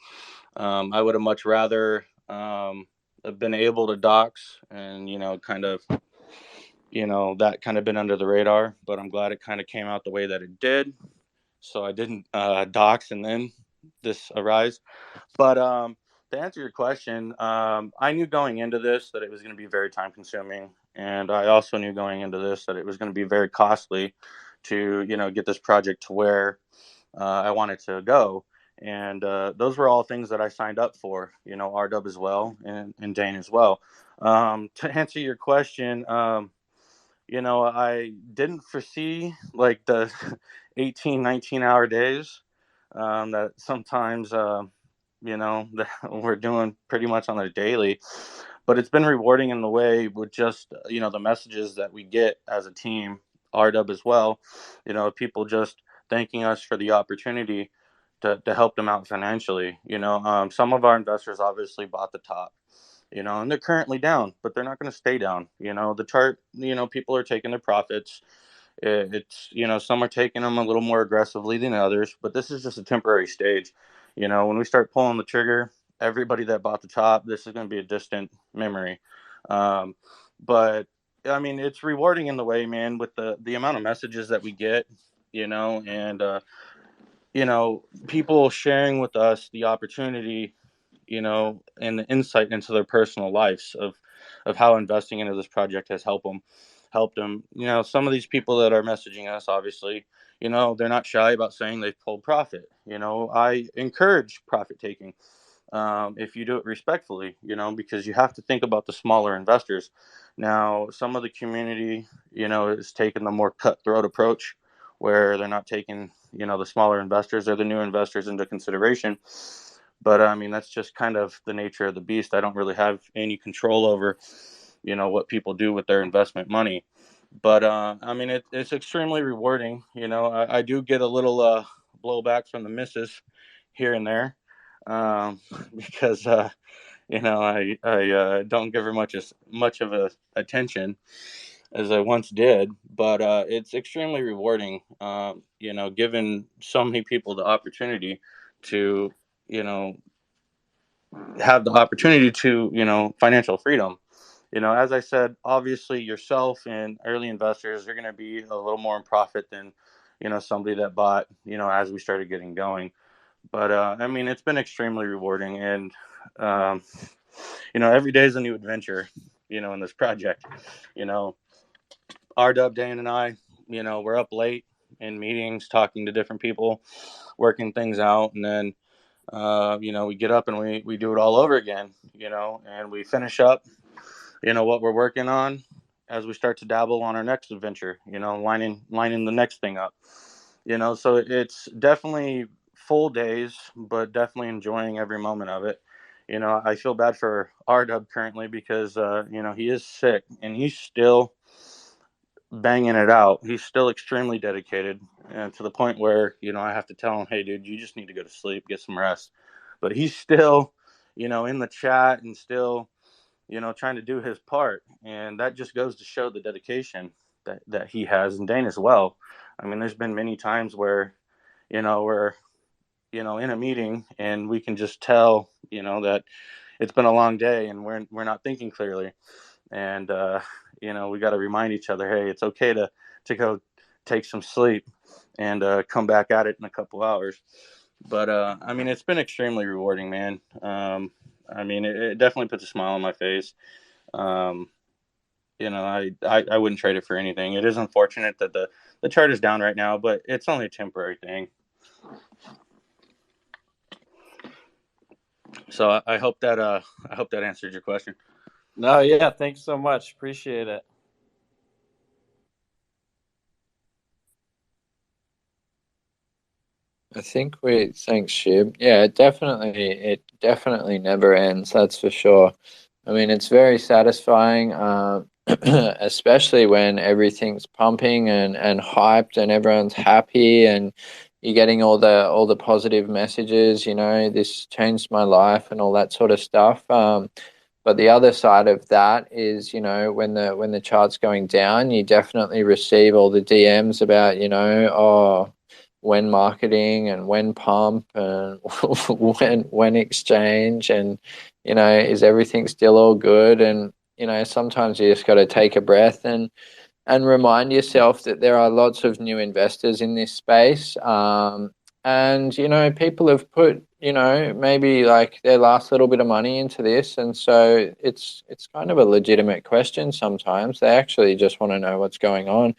I would have much rather have been able to dox and, kind of, that kind of been under the radar, but I'm glad it kind of came out the way that it did. So I didn't dox and then this arise. But to answer your question, I knew going into this that it was going to be very time consuming. And I also knew going into this that it was going to be very costly to, get this project to where I wanted to go. And those were all things that I signed up for, RW as well, and Dane as well. To answer your question, I didn't foresee like the 18, 19-hour days that sometimes, that we're doing pretty much on a daily. But it's been rewarding in the way with just, the messages that we get as a team, RW as well, people just thanking us for the opportunity to help them out financially. Some of our investors obviously bought the top, and they're currently down, but they're not going to stay down. The chart, people are taking their profits. It's, some are taking them a little more aggressively than others, but this is just a temporary stage. When we start pulling the trigger, everybody that bought the top, this is going to be a distant memory. But I mean, it's rewarding in the way, man, with the amount of messages that we get, and, people sharing with us the opportunity, and the insight into their personal lives of how investing into this project has helped them. Some of these people that are messaging us, obviously, they're not shy about saying they've pulled profit. I encourage profit taking. if you do it respectfully, because you have to think about the smaller investors. Now, some of the community, is taking the more cutthroat approach where they're not taking, the smaller investors or the new investors into consideration. But I mean, that's just kind of the nature of the beast. I don't really have any control over, what people do with their investment money. But I mean, it's extremely rewarding. I do get a little blowback from the missus here and there, because I don't give her much of a attention as I once did. But it's extremely rewarding. Giving so many people the opportunity to you know have the opportunity to financial freedom. As I said, obviously yourself and early investors are going to be a little more in profit than somebody that bought as we started getting going. But I mean, it's been extremely rewarding, and um, every day is a new adventure. In this project, you know, RW, Dan, and I, we're up late in meetings, talking to different people, working things out, and then we get up and we do it all over again. And we finish up, what we're working on as we start to dabble on our next adventure. Lining the next thing up. So it's definitely full days, but definitely enjoying every moment of it. I feel bad for RW currently because he is sick and he's still banging it out. He's still extremely dedicated, and to the point where I have to tell him, "Hey, dude, you just need to go to sleep, get some rest." But he's still, in the chat and still, trying to do his part, and that just goes to show the dedication that he has, and Dane as well. I mean, there's been many times where we're in a meeting and we can just tell that it's been a long day and we're not thinking clearly, and we got to remind each other, hey, it's okay to go take some sleep and come back at it in a couple hours. But I mean, it's been extremely rewarding, man. I mean, it definitely puts a smile on my face. um, I wouldn't trade it for anything. It is unfortunate that the chart is down right now, but it's only a temporary thing. So I hope that answered your question. No, yeah, thanks so much. Appreciate it. Thanks, Shib. Yeah, it definitely never ends. That's for sure. I mean, it's very satisfying, especially when everything's pumping and hyped and everyone's happy and you're getting all the positive messages. This changed my life and all that sort of stuff. But the other side of that is, when the chart's going down, you definitely receive all the DMs about, oh, when marketing and when pump and when exchange and is everything still all good? And sometimes you just got to take a breath and remind yourself that there are lots of new investors in this space. And people have put maybe like their last little bit of money into this, and so it's kind of a legitimate question. Sometimes they actually just want to know what's going on,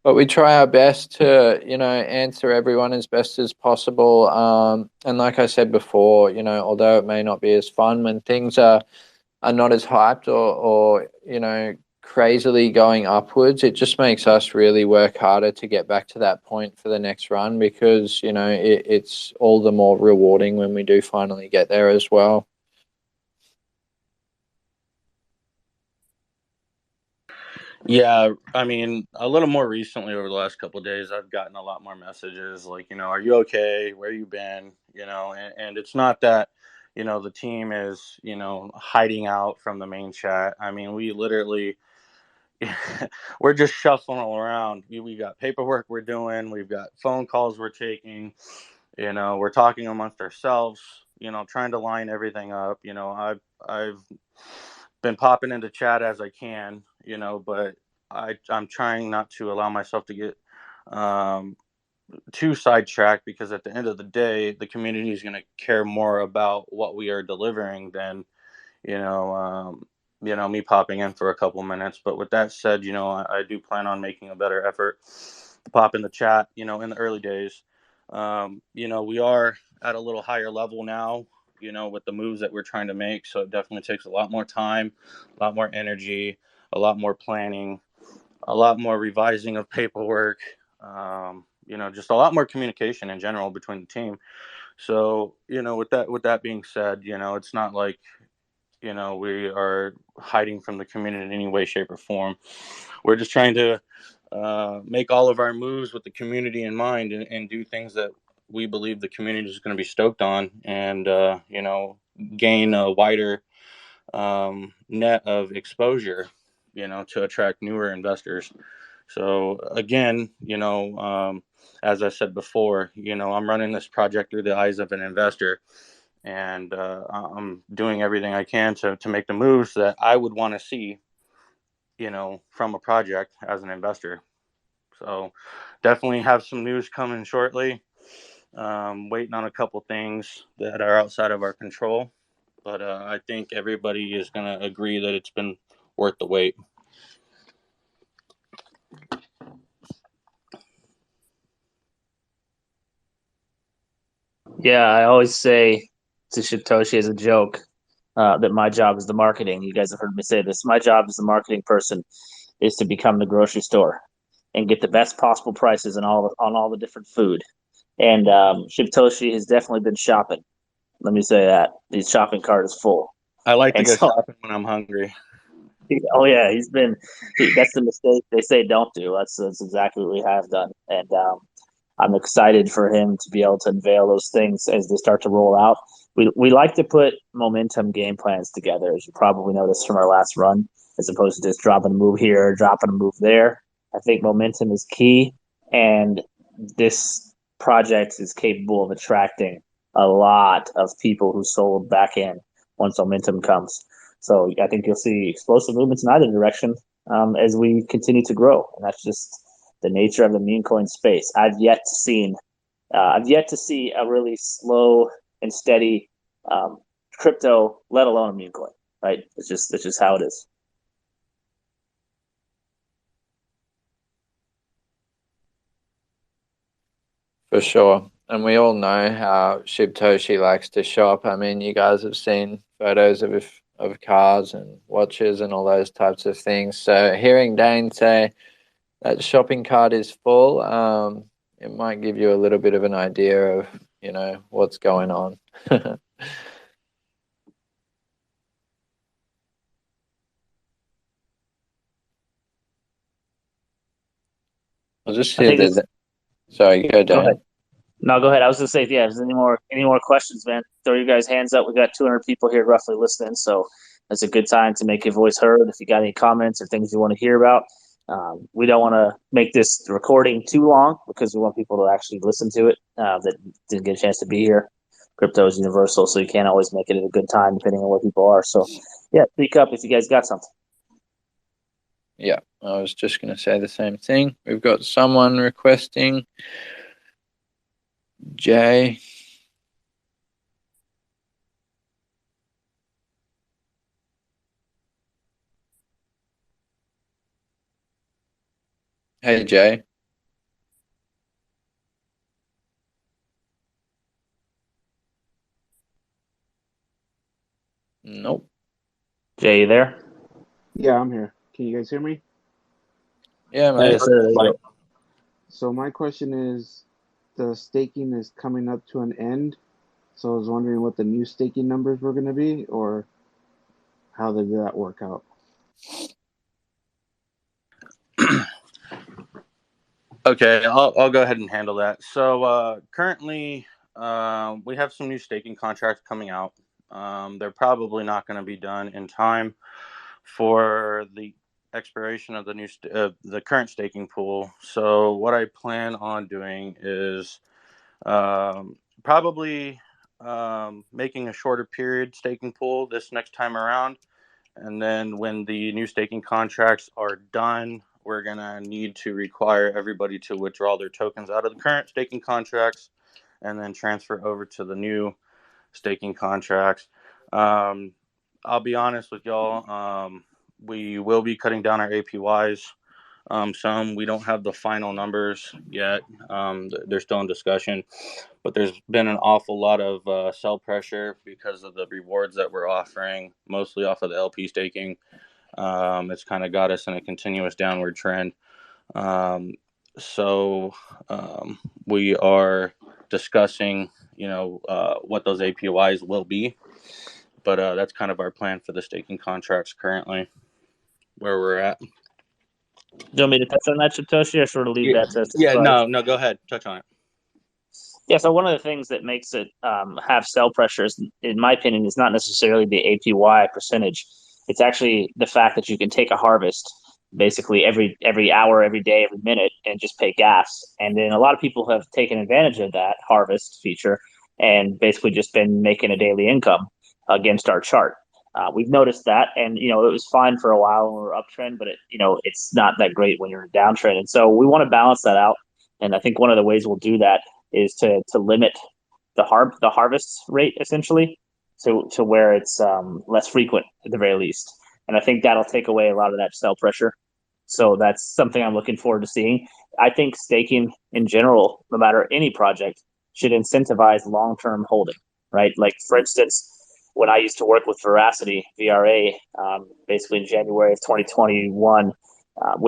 but we try our best to answer everyone as best as possible. And like I said before, although it may not be as fun when things are not as hyped or crazily going upwards, it just makes us really work harder to get back to that point for the next run, because it's all the more rewarding when we do finally get there as well. Yeah, I mean, a little more recently over the last couple of days, I've gotten a lot more messages like, are you okay? Where you been? And it's not that, the team is, hiding out from the main chat. I mean, we literally, we're just shuffling all around. We got paperwork we're doing. We've got phone calls we're taking. We're talking amongst ourselves, trying to line everything up. I've been popping into chat as I can, but I'm trying not to allow myself to get too sidetracked, because at the end of the day, the community is going to care more about what we are delivering than, you know, um, me popping in for a couple minutes. But with that said, I do plan on making a better effort to pop in the chat, in the early days. We are at a little higher level now, with the moves that we're trying to make. So it definitely takes a lot more time, a lot more energy, a lot more planning, a lot more revising of paperwork, just a lot more communication in general between the team. So, with that being said, it's not like, we are hiding from the community in any way, shape, or form. We're just trying to make all of our moves with the community in mind, and do things that we believe the community is going to be stoked on, and, gain a wider net of exposure, to attract newer investors. So again, as I said before, I'm running this project through the eyes of an investor, and I'm doing everything I can to make the moves that I would want to see, from a project as an investor. So definitely have some news coming shortly. Waiting on a couple things that are outside of our control, but I think everybody is going to agree that it's been worth the wait. Yeah, I always say to Shitoshi as a joke that my job is the marketing. You guys have heard me say this. My job as the marketing person is to become the grocery store and get the best possible prices on all the different food. And Shitoshi has definitely been shopping. Let me say that his shopping cart is full. I like to And go so, shopping when I'm hungry. oh yeah, that's the mistake they say don't do. That's exactly what we have done. And I'm excited for him to be able to unveil those things as they start to roll out. We like to put momentum game plans together, as you probably noticed from our last run, as opposed to just dropping a move here, dropping a move there. I think momentum is key, and this project is capable of attracting a lot of people who sold back in once momentum comes. So I think you'll see explosive movements in either direction as we continue to grow, and that's just the nature of the meme coin space. I've yet to see a really slow and steady crypto, let alone a meme coin. Right? It's just how it is. For sure. And we all know how Shibtoshi likes to shop. I mean, you guys have seen photos of cars and watches and all those types of things. So hearing Dane say that shopping cart is full, it might give you a little bit of an idea of, what's going on. I'll just I see think it's. that. Sorry, go, Go ahead. Dane. No, go ahead. I was gonna say, yeah. If there's any more questions, man, throw your guys' hands up. We got 200 people here roughly listening, so it's a good time to make your voice heard. If you got any comments or things you want to hear about, we don't want to make this recording too long because we want people to actually listen to it that didn't get a chance to be here. Crypto is universal, so you can't always make it at a good time depending on where people are. So, yeah, speak up if you guys got something. Yeah, I was just going to say the same thing. We've got someone requesting Jay. Hey, Jay. Nope. Jay, you there? Yeah, I'm here. Can you guys hear me? Yeah, Hey, mate. sir. So my question is, the staking is coming up to an end. So I was wondering what the new staking numbers were going to be, or how did that work out? Okay, I'll go ahead and handle that. So currently, we have some new staking contracts coming out. They're probably not going to be done in time for the expiration of the current staking pool. So what I plan on doing is probably making a shorter period staking pool this next time around. And then when the new staking contracts are done, we're going to need to require everybody to withdraw their tokens out of the current staking contracts and then transfer over to the new staking contracts. I'll be honest with y'all. We will be cutting down our APYs Some we don't have the final numbers yet. They're still in discussion, but there's been an awful lot of sell pressure because of the rewards that we're offering, mostly off of the LP staking. It's kind of got us in a continuous downward trend. So we are discussing, what those APYs will be, but that's kind of our plan for the staking contracts currently, where we're at. Do you want me to touch on that, Satoshi, or sort of leave that to No, go ahead, touch on it. Yeah, so one of the things that makes it have sell pressures, in my opinion, is not necessarily the APY percentage. It's actually the fact that you can take a harvest basically every hour, every day, every minute, and just pay gas. And then a lot of people have taken advantage of that harvest feature and basically just been making a daily income against our chart. We've noticed that, and it was fine for a while when we were uptrend, but it's not that great when you're in a downtrend. And so we want to balance that out. And I think one of the ways we'll do that is to limit the harvest rate essentially to where it's less frequent at the very least. And I think that'll take away a lot of that sell pressure. So that's something I'm looking forward to seeing. I think staking in general, no matter any project, should incentivize long-term holding, right? Like for instance, when I used to work with Veracity, VRA, basically in January of 2021,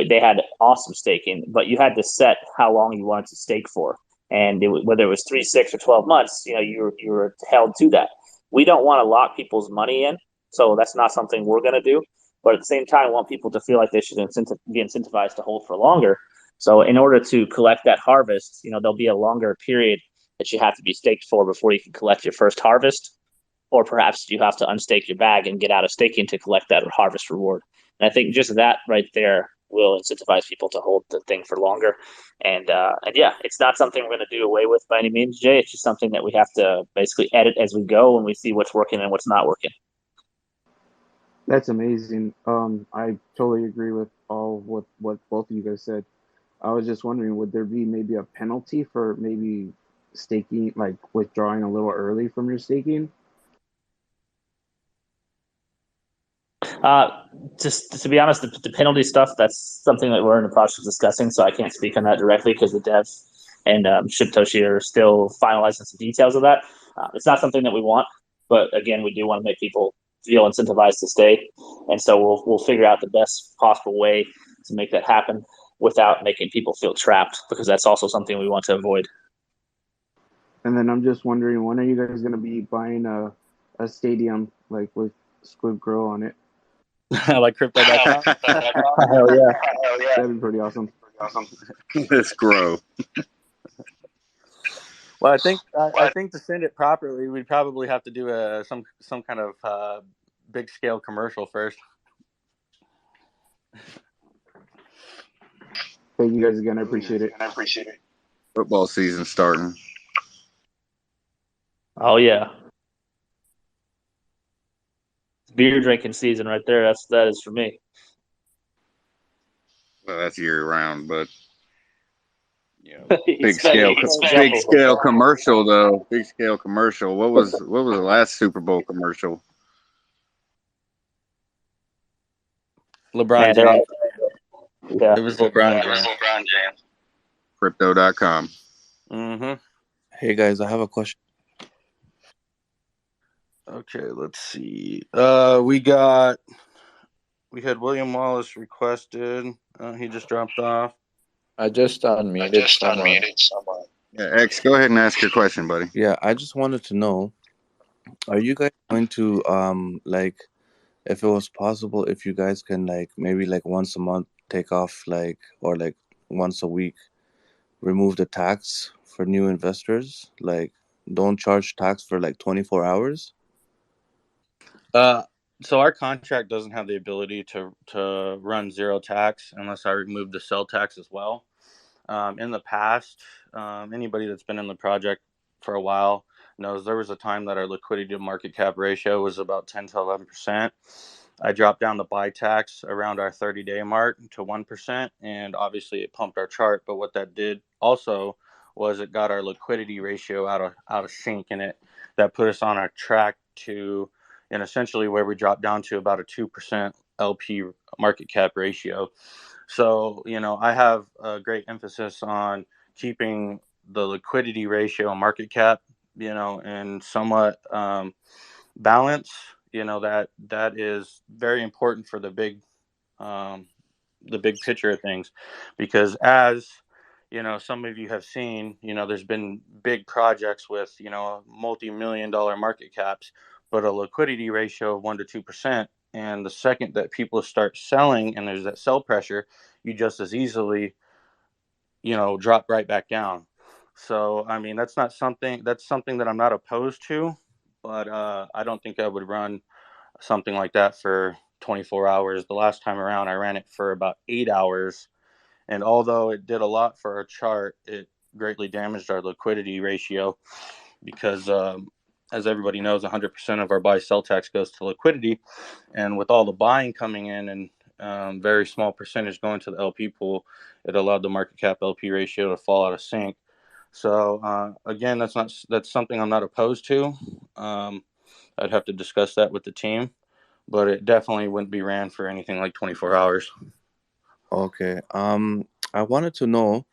they had awesome staking, but you had to set how long you wanted to stake for. And whether it was 3, 6, or 12 months, you were held to that. We don't want to lock people's money in, so that's not something we're going to do. But at the same time, we want people to feel like they should be incentivized to hold for longer. So in order to collect that harvest, there'll be a longer period that you have to be staked for before you can collect your first harvest. Or perhaps you have to unstake your bag and get out of staking to collect that harvest reward. And I think just that right there will incentivize people to hold the thing for longer. And yeah, it's not something we're going to do away with by any means, Jay. It's just something that we have to basically edit as we go when we see what's working and what's not working. That's amazing. I totally agree with all what both of you guys said. I was just wondering, would there be maybe a penalty for maybe staking, like withdrawing a little early from your staking? Just to be honest, the penalty stuff, that's something that we're in the process of discussing, so I can't speak on that directly because the dev and Shibtoshi are still finalizing some details of that. It's not something that we want, but again, we do want to make people feel incentivized to stay, and so we'll figure out the best possible way to make that happen without making people feel trapped, because that's also something we want to avoid. And then I'm just wondering, when are you guys going to be buying a stadium like with SquidGrow on it? Like crypto.com. Hell yeah. That'd be pretty awesome. Let's grow. Well, I think to send it properly, we'd probably have to do some kind of big scale commercial first. Thank you guys again. I appreciate it. Football season starting. Oh yeah. Beer drinking season right there. That is for me. Well, that's year round, but Big big scale commercial though. Big scale commercial. What was the last Super Bowl commercial? LeBron James. Yeah. It was LeBron James. Crypto.com. Mm-hmm. Hey guys, I have a question. Okay, let's see. We had William Wallace requested. He just dropped off. I just unmuted someone. Yeah, X, go ahead and ask your question, buddy. Yeah, I just wanted to know, are you guys going to like, if it was possible, if you guys can maybe once a month take off or once a week remove the tax for new investors, don't charge tax for 24 hours? So our contract doesn't have the ability to run zero tax unless I remove the sell tax as well. In the past, anybody that's been in the project for a while knows there was a time that our liquidity to market cap ratio was about 10 to 11%. I dropped down the buy tax around our 30-day mark to 1%, and obviously it pumped our chart. But what that did also was it got our liquidity ratio out of sync, and that put us on a track to, and essentially where we dropped down to about a 2% LP market cap ratio. So, I have a great emphasis on keeping the liquidity ratio and market cap, in somewhat balance. That is very important for um, the big picture of things, because as some of you have seen, there's been big projects with multi-million-dollar market caps, but a liquidity ratio of 1 to 2%. And the second that people start selling and there's that sell pressure, you just as easily drop right back down. So I mean, that's something that I'm not opposed to, but I don't think I would run something like that for 24 hours. The last time around I ran it for about 8 hours, and although it did a lot for our chart, it greatly damaged our liquidity ratio, because as everybody knows, 100% of our buy sell tax goes to liquidity, and with all the buying coming in and very small percentage going to the LP pool, it allowed the market cap LP ratio to fall out of sync. So again, that's something I'm not opposed to. I'd have to discuss that with the team, but it definitely wouldn't be ran for anything like 24 hours. Okay. I wanted to know,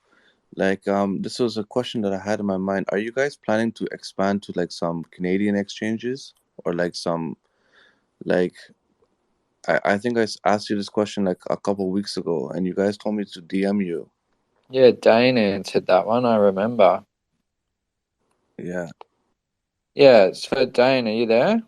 like, this was a question that I had in my mind. Are you guys planning to expand to like some Canadian exchanges, or like some, like, I think I asked you this question like a couple weeks ago, and you guys told me to DM you. Yeah, Dane answered that one, I remember. Yeah. Yeah, so Dane, are you there?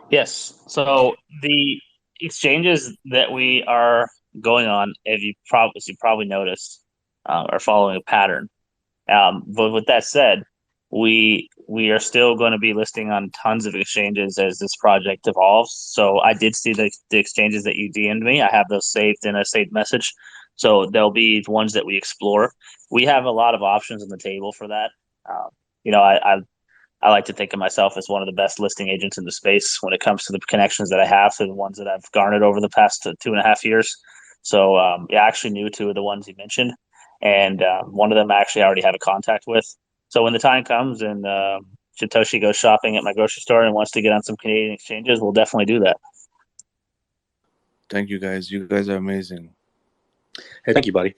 Yes. So the exchanges that we are going on, as you probably noticed, are following a pattern. But with that said, we are still going to be listing on tons of exchanges as this project evolves. So I did see the exchanges that you DM'd me. I have those saved in a saved message. So there'll be the ones that we explore. We have a lot of options on the table for that. I like to think of myself as one of the best listing agents in the space when it comes to the connections that I have to the ones that I've garnered over the past 2.5 years. So yeah, I actually knew two of the ones you mentioned, and one of them I actually already have a contact with. So when the time comes and Satoshi goes shopping at my grocery store and wants to get on some Canadian exchanges, we'll definitely do that. Thank you guys. You guys are amazing. Hey, thank you, buddy.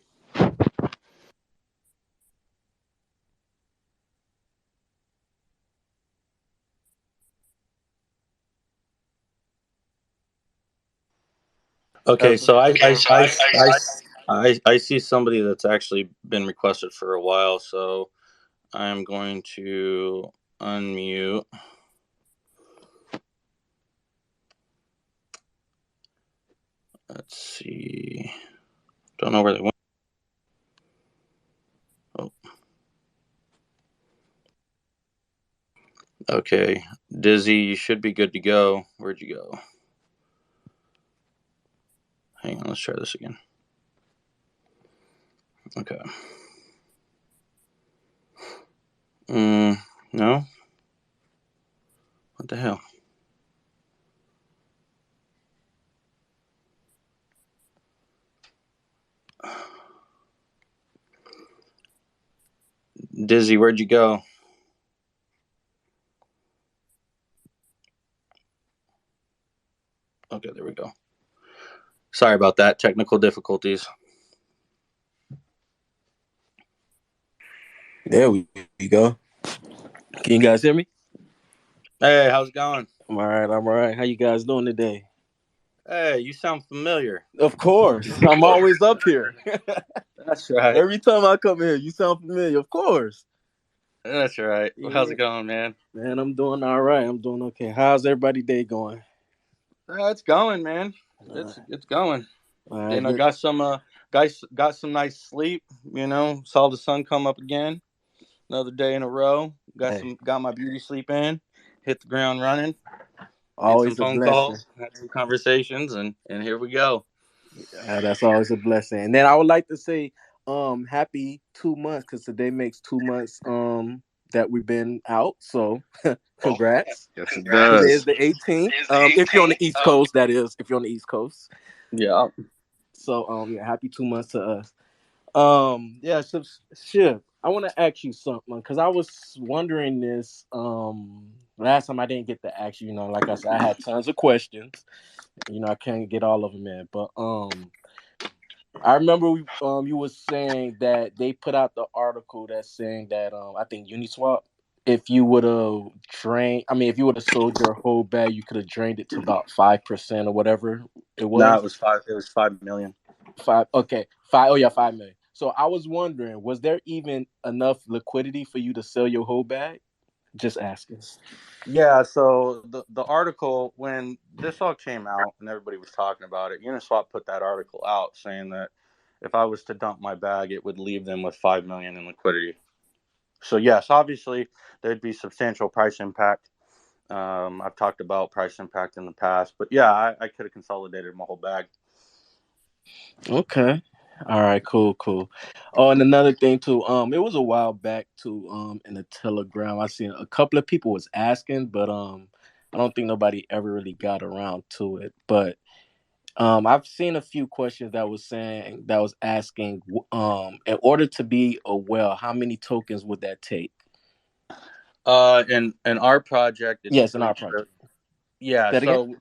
Okay, so I see somebody that's actually been requested for a while, so I'm going to unmute. Let's see. Don't know where they went. Oh. Okay, Dizzy, you should be good to go. Where'd you go? Hang on, let's try this again. Okay. No? What the hell? Dizzy, where'd you go? Okay, there we go. Sorry about that. Technical difficulties. There we go. Can you guys hear me? Hey, how's it going? I'm all right. I'm all right. How you guys doing today? Hey, you sound familiar. Of course. I'm always up here. That's right. Every time I come here, you sound familiar. Of course. That's right. Well, how's it going, man? Man, I'm doing all right. I'm doing okay. How's everybody's day going? It's going, man. It's going. Good. Got some got some nice sleep. Saw the sun come up again. Another day in a row. Got my beauty sleep in. Hit the ground running. Always made some phone calls, had some conversations, and here we go. That's always a blessing. And then I would like to say, happy 2 months, because today makes 2 months that we've been out. So congrats. Yes, it does. Today is the 18th. If you're on the East Coast, that is. If you're on the East Coast. Yeah. So yeah, happy 2 months to us. Yeah, so Shiv, I want to ask you something, because I was wondering this last time. I didn't get to ask you. Like I said, I had tons of questions. I can't get all of them in, but I remember you was saying that they put out the article that's saying that I think Uniswap, if you would have if you would have sold your whole bag, you could have drained it to about 5% or whatever it No, was. it was 5. It was 5 million. Five, okay, five. Oh yeah, 5 million. So I was wondering, was there even enough liquidity for you to sell your whole bag? Just asking. Yeah, so the article, when this all came out and everybody was talking about it, Uniswap put that article out saying that if I was to dump my bag, it would leave them with 5 million in liquidity. So yes, obviously there'd be substantial price impact. I've talked about price impact in the past, but yeah, I could have consolidated my whole bag. Okay. All right, cool. Oh, and another thing too, it was a while back too, in the Telegram. I seen a couple of people was asking, but I don't think nobody ever really got around to it. But I've seen a few questions that was asking, in order to be a whale, how many tokens would that take? In our project, it's Yes, in our project. Yeah, That again? so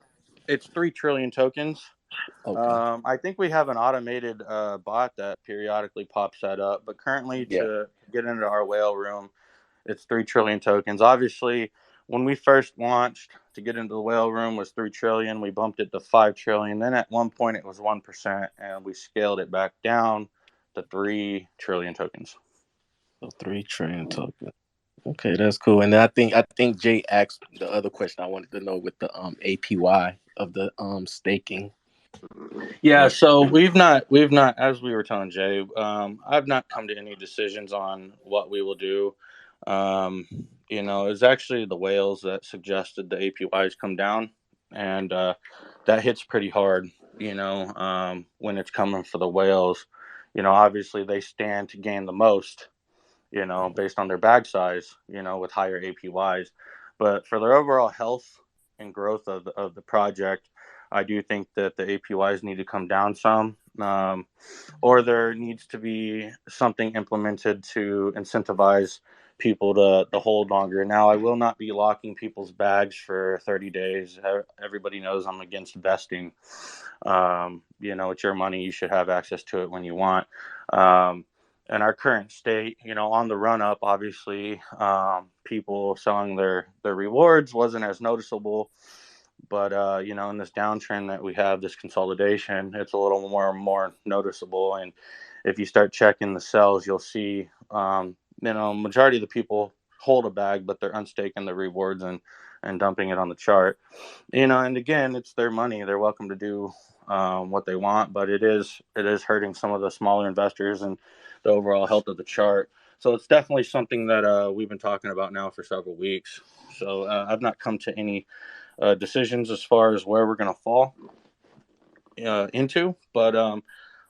it's 3 trillion tokens. Okay. I think we have an automated bot that periodically pops that up, but currently Yeah. to get into our whale room, it's 3 trillion tokens. Obviously, when we first launched to get into the whale room was 3 trillion. We bumped it to 5 trillion. Then at one point it was 1%, and we scaled it back down to 3 trillion tokens. So 3 trillion tokens. Okay, that's cool. And I think Jay asked the other question I wanted to know with the APY of the staking. Yeah, so we've not as we were telling Jay, I've not come to any decisions on what we will do. It's actually the whales that suggested the APYs come down, and that hits pretty hard. When it's coming for the whales, obviously they stand to gain the most, based on their bag size, with higher APYs. But for their overall health and growth of the project, I do think that the APYs need to come down some, or there needs to be something implemented to incentivize people to hold longer. Now, I will not be locking people's bags for 30 days. Everybody knows I'm against vesting. It's your money. You should have access to it when you want. In our current state, on the run up, obviously, people selling their rewards wasn't as noticeable. But in this downtrend that we have, this consolidation, it's a little more and more noticeable. And if you start checking the cells, you'll see, majority of the people hold a bag, but they're unstaking the rewards and dumping it on the chart. And again, it's their money. They're welcome to do what they want, but it is hurting some of the smaller investors and the overall health of the chart. So it's definitely something that we've been talking about now for several weeks. So I've not come to any decisions as far as where we're going to fall into, but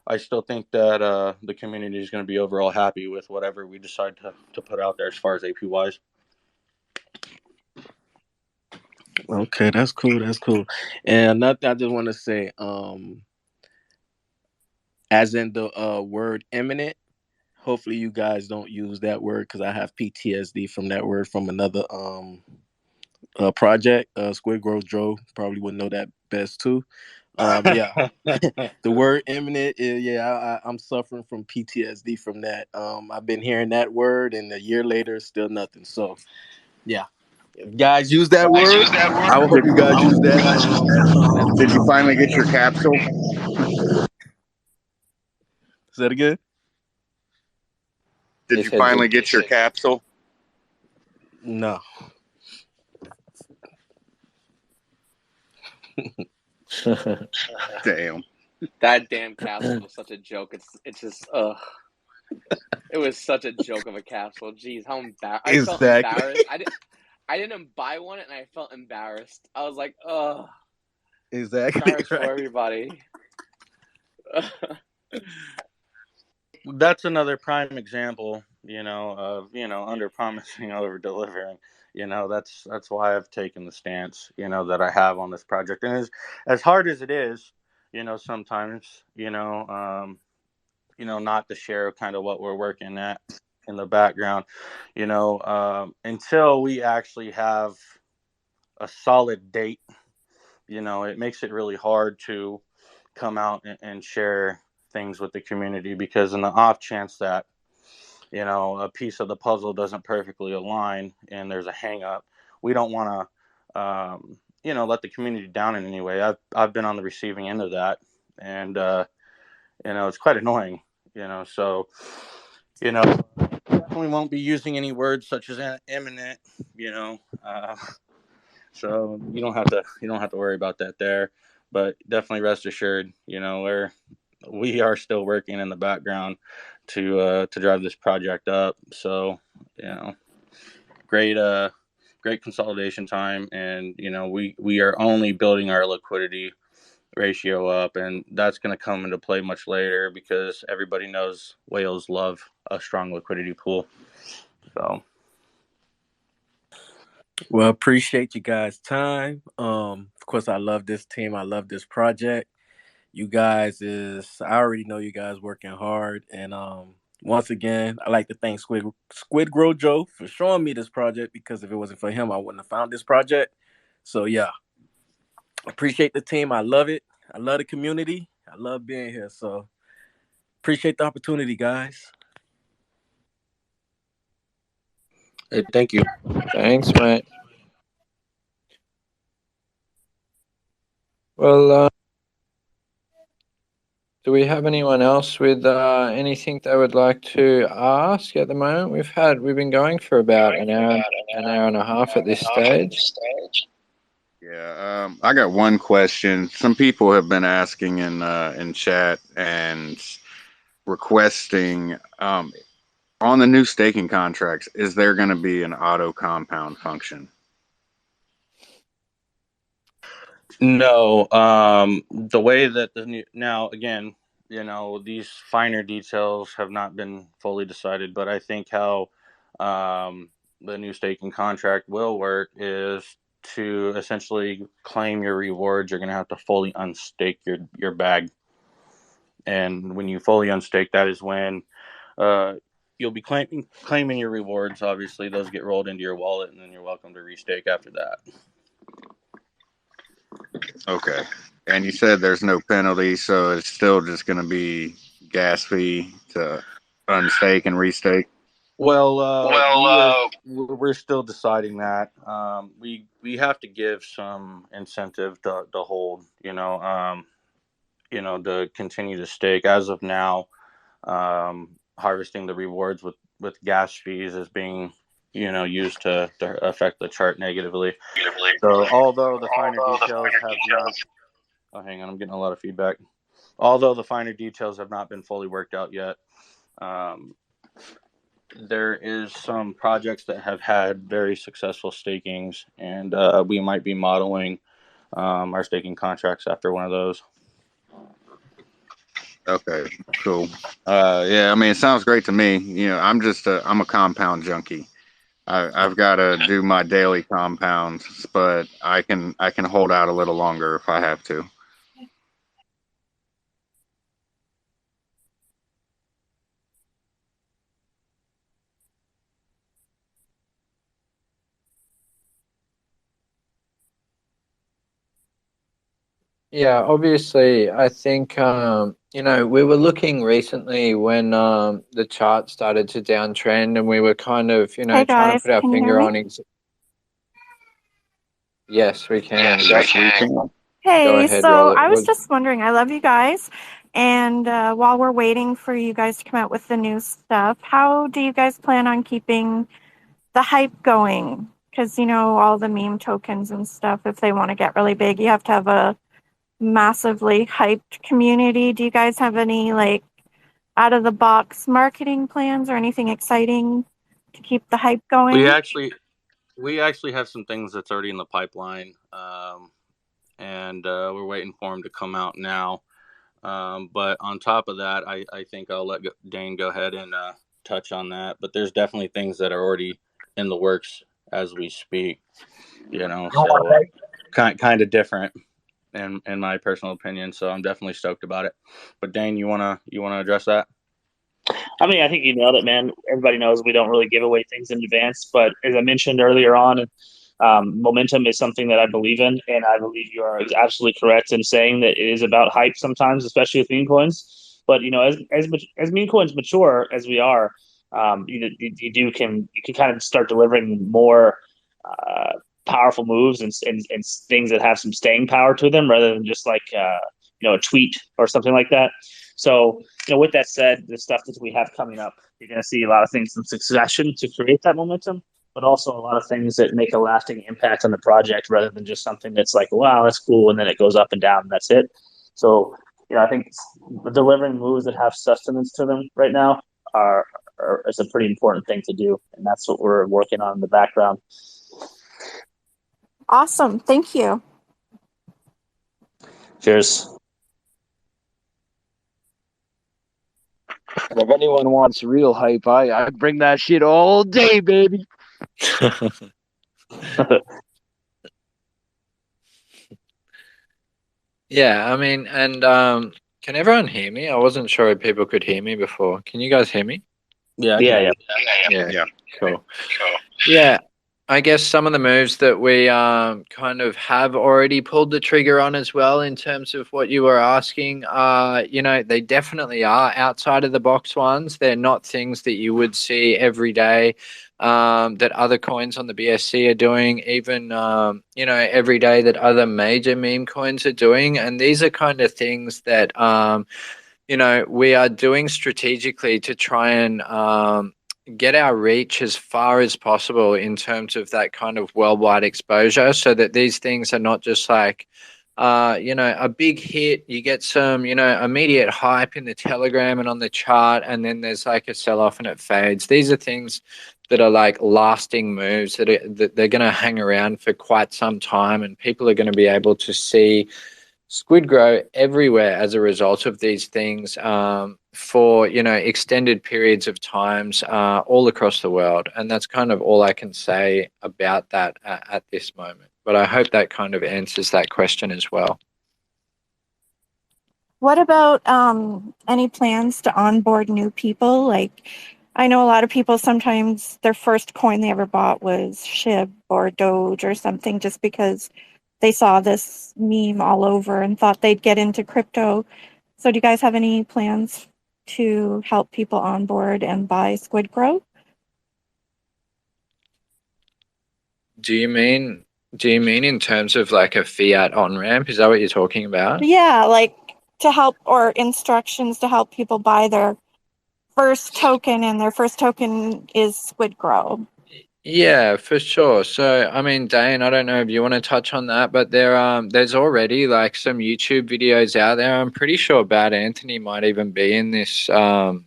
I still think that the community is going to be overall happy with whatever we decide to put out there as far as APYs. Okay, that's cool. And another thing I just want to say, as in the word imminent, hopefully you guys don't use that word because I have PTSD from that word from another project. SquidGrow Joe probably would know that best too. Yeah, the word imminent is, I'm suffering from PTSD from that. I've been hearing that word, and a year later, still nothing. So, yeah, if you guys use that word, I will hope you guys use that for something that's Did you beneficial. finally get your capsule? Is that good? Did you finally get your capsule? No. Damn. That damn capsule was such a joke. It's just it was such a joke of a capsule. Jeez, how embarrassed I felt. Exactly. Embarrassed. I didn't buy one and I felt embarrassed. I was like, ugh. Exactly. Embarrassed for everybody. That's another prime example, of under promising, over delivering. That's why I've taken the stance, that I have on this project. And as hard as it is, sometimes, not to share kind of what we're working at in the background, until we actually have a solid date, it makes it really hard to come out and share things with the community, because in the off chance that, a piece of the puzzle doesn't perfectly align and there's a hang up, we don't want to, let the community down in any way. I've been on the receiving end of that, and, it's quite annoying, so, definitely won't be using any words such as imminent, so you don't have to worry about that there, but definitely rest assured, we are still working in the background to drive this project up. So, great great consolidation time, and we are only building our liquidity ratio up, and that's going to come into play much later because everybody knows whales love a strong liquidity pool. So, Well, appreciate you guys' time. Of course, I love this team. I love this project. You guys I already know you guys working hard. And once again, I like to thank SquidGrow Joe for showing me this project, because if it wasn't for him, I wouldn't have found this project. So yeah, appreciate the team. I love it. I love the community. I love being here. So appreciate the opportunity, guys. hey, thank you. Thanks, mate. Well, do we have anyone else with anything they would like to ask at the moment? We've been going for about an hour and a half at this stage. Yeah, I got one question. Some people have been asking in chat and requesting on the new staking contracts, is there going to be an auto compound function? No, the way that now again, these finer details have not been fully decided, but I think how the new staking contract will work is to essentially claim your rewards. You're going to have to fully unstake your bag, and when you fully unstake, that is when you'll be claiming your rewards. Obviously, those get rolled into your wallet, and then you're welcome to restake after that. Okay. And you said there's no penalty, so it's still just going to be gas fee to unstake and restake? Well, we're still deciding that. We have to give some incentive to hold, to continue to stake. As of now, harvesting the rewards with gas fees is being, used to affect the chart negatively. So although the finer details have not, oh, hang on, I'm getting a lot of feedback. Although the finer details have not been fully worked out yet, there is some projects that have had very successful stakings, and we might be modeling our staking contracts after one of those. Okay, cool. Yeah, I mean, it sounds great to me. I'm a compound junkie. I've got to do my daily compounds, but I can hold out a little longer if I have to. Yeah, obviously, I think, we were looking recently when the chart started to downtrend, and we were kind of, Hey trying to guys, put our can you finger hear on me? Yes, we can. Yes, we can. Go Hey, ahead, so Roll. I was just wondering, I love you guys. And while we're waiting for you guys to come out with the new stuff, how do you guys plan on keeping the hype going? Because, all the meme tokens and stuff, if they want to get really big, you have to have a massively hyped community. Do you guys have any, out of the box marketing plans or anything exciting to keep the hype going? We actually have some things that's already in the pipeline, and we're waiting for them to come out now. But on top of that, I think I'll let Dane go ahead and touch on that. But there's definitely things that are already in the works as we speak. So kind of different in my personal opinion. So I'm definitely stoked about it. But Dane, you wanna address that? I mean, I think you nailed it, man. Everybody knows we don't really give away things in advance, but as I mentioned earlier on, momentum is something that I believe in, and I believe you are absolutely correct in saying that it is about hype sometimes, especially with meme coins. But as meme coins mature as we are, you can kind of start delivering more powerful moves and things that have some staying power to them rather than just like a tweet or something like that. So with that said, the stuff that we have coming up, you're going to see a lot of things in succession to create that momentum, but also a lot of things that make a lasting impact on the project rather than just something that's like, wow, that's cool, and then it goes up and down and that's it. So I think delivering moves that have sustenance to them right now is a pretty important thing to do, and that's what we're working on in the background. Awesome. Thank you. Cheers. If anyone wants real hype, I bring that shit all day, baby. Yeah, I mean, and can everyone hear me? I wasn't sure if people could hear me before. Can you guys hear me? Yeah, Yeah. Yeah, cool. Yeah, I guess some of the moves that we kind of have already pulled the trigger on as well in terms of what you were asking, they definitely are outside of the box ones. They're not things that you would see every day that other coins on the BSC are doing, even, every day that other major meme coins are doing. And these are kind of things that, we are doing strategically to try and get our reach as far as possible in terms of that kind of worldwide exposure, so that these things are not just like, a big hit. You get some, immediate hype in the Telegram and on the chart, and then there's like a sell off and it fades. These are things that are like lasting moves that they're going to hang around for quite some time, and people are going to be able to see SquidGrow everywhere as a result of these things for extended periods of times all across the world. And that's kind of all I can say about that at this moment. But I hope that kind of answers that question as well. What about any plans to onboard new people? Like, I know a lot of people, sometimes their first coin they ever bought was SHIB or Doge or something, just because they saw this meme all over and thought they'd get into crypto. So do you guys have any plans to help people onboard and buy SquidGrow? Do you mean in terms of like a fiat on ramp? Is that what you're talking about? Yeah, like to help, or instructions to help people buy their first token, and their first token is SquidGrow. Yeah, for sure. So, I mean, Dane, I don't know if you want to touch on that, but there's already like some YouTube videos out there. I'm pretty sure Bad Anthony might even be in this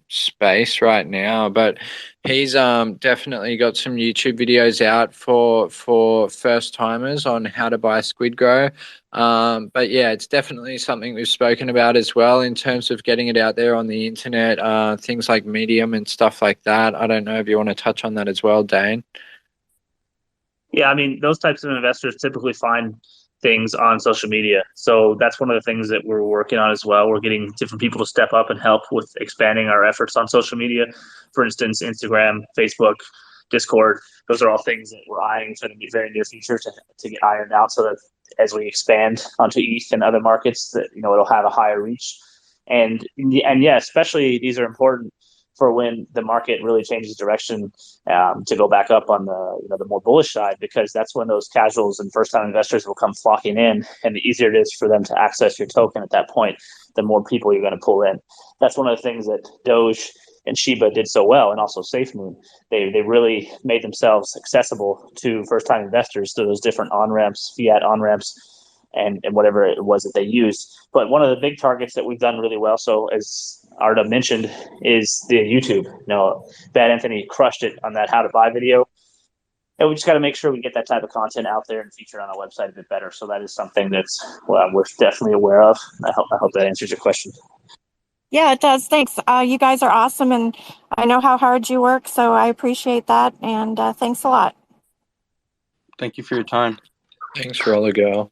space right now, but he's definitely got some YouTube videos out for first timers on how to buy SquidGrow. But yeah, it's definitely something we've spoken about as well in terms of getting it out there on the internet, things like Medium and stuff like that. I don't know if you want to touch on that as well, Dane. Yeah, I mean, those types of investors typically find things on social media. So that's one of the things that we're working on as well. We're getting different people to step up and help with expanding our efforts on social media. For instance, Instagram, Facebook, Discord. Those are all things that we're eyeing for the very near future to get ironed out, so that as we expand onto ETH and other markets, that it'll have a higher reach. And yeah, especially these are important for when the market really changes direction, to go back up on the more bullish side, because that's when those casuals and first time investors will come flocking in, and the easier it is for them to access your token at that point, the more people you're going to pull in. That's one of the things that Doge and Shiba did so well, and also SafeMoon. They really made themselves accessible to first time investors through those different on ramps, fiat on ramps, and whatever it was that they used. But one of the big targets that we've done really well, so as Arda mentioned, is the YouTube. Bad Anthony crushed it on that how to buy video. And we just got to make sure we get that type of content out there and featured on our website a bit better. So that is something that's we're definitely aware of. I hope that answers your question. Yeah, it does. Thanks. You guys are awesome, and I know how hard you work, so I appreciate that. And thanks a lot. Thank you for your time. Thanks, Roller Girl.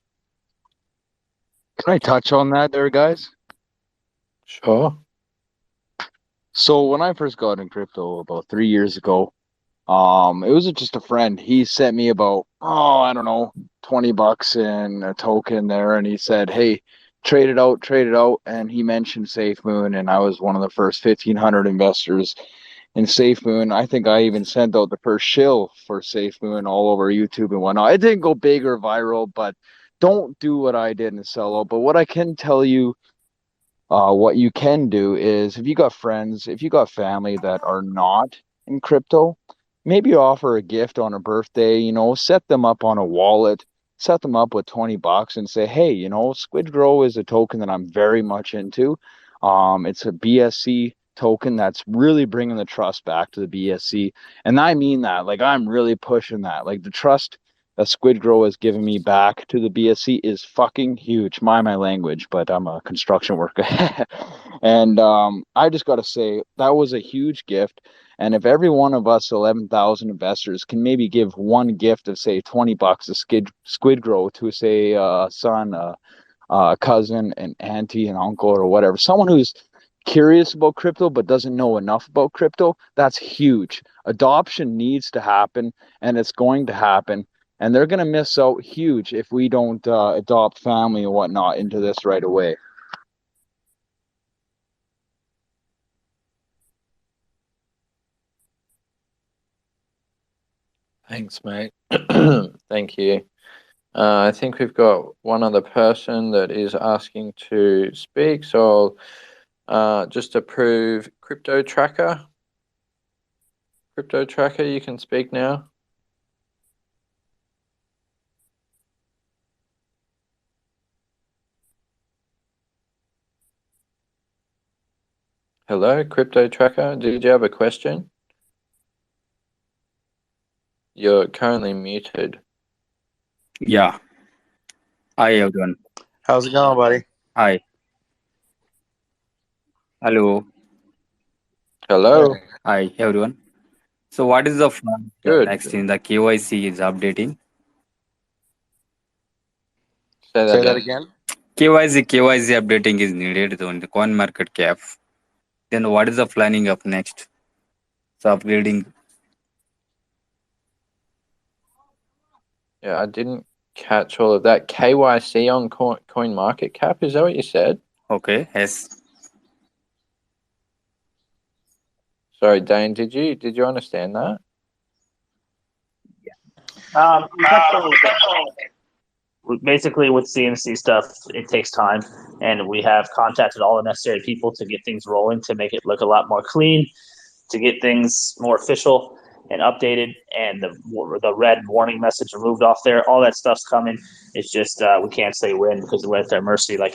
Can I touch on that there, guys? Sure. So when I first got in crypto about 3 years ago, it was just a friend. He sent me about, I don't know, $20 in a token there, and he said, "Hey, traded out, and he mentioned Safe Moon, and I was one of the first 1,500 investors in Safe Moon. I think I even sent out the first shill for Safe Moon all over YouTube and whatnot. It didn't go big or viral, but don't do what I did and sell out. But what I can tell you, what you can do is if you got friends, if you got family that are not in crypto, maybe offer a gift on a birthday, set them up on a wallet, set them up with $20 and say, hey, SquidGrow is a token that I'm very much into. It's a BSC token that's really bringing the trust back to the BSC. And I mean that, like, I'm really pushing that. Like, the trust that SquidGrow has given me back to the BSC is fucking huge. My language, but I'm a construction worker. And I just got to say, that was a huge gift. And if every one of us 11,000 investors can maybe give one gift of, say, $20 of SquidGrow to, say, a son, a cousin, an auntie, an uncle, or whatever, someone who's curious about crypto but doesn't know enough about crypto, that's huge. Adoption needs to happen, and it's going to happen. And they're going to miss out huge if we don't adopt family and whatnot into this right away. Thanks, mate. Thank you. I think we've got one other person that is asking to speak, so I'll just approve Crypto Tracker. Crypto Tracker, you can speak now. Hello, Crypto Tracker. Did you have a question? You're currently muted. Yeah. Hi, everyone. How's it going, buddy? Hi. Hello. Hello. Hi, everyone. So, what is the plan Good. next in the KYC is updating? Say that again. KYC updating is needed on the coin market cap. Then, what is the planning of next? So, upgrading. Yeah, I didn't catch all of that. KYC on coin market cap, is that what you said? Okay. Yes. Sorry, Dane, did you understand that? Basically, with CMC stuff, it takes time, and we have contacted all the necessary people to get things rolling to make it look a lot more clean, to get things more official and updated, and the red warning message removed off there. All that stuff's coming. It's just we can't say when because we're at their mercy, like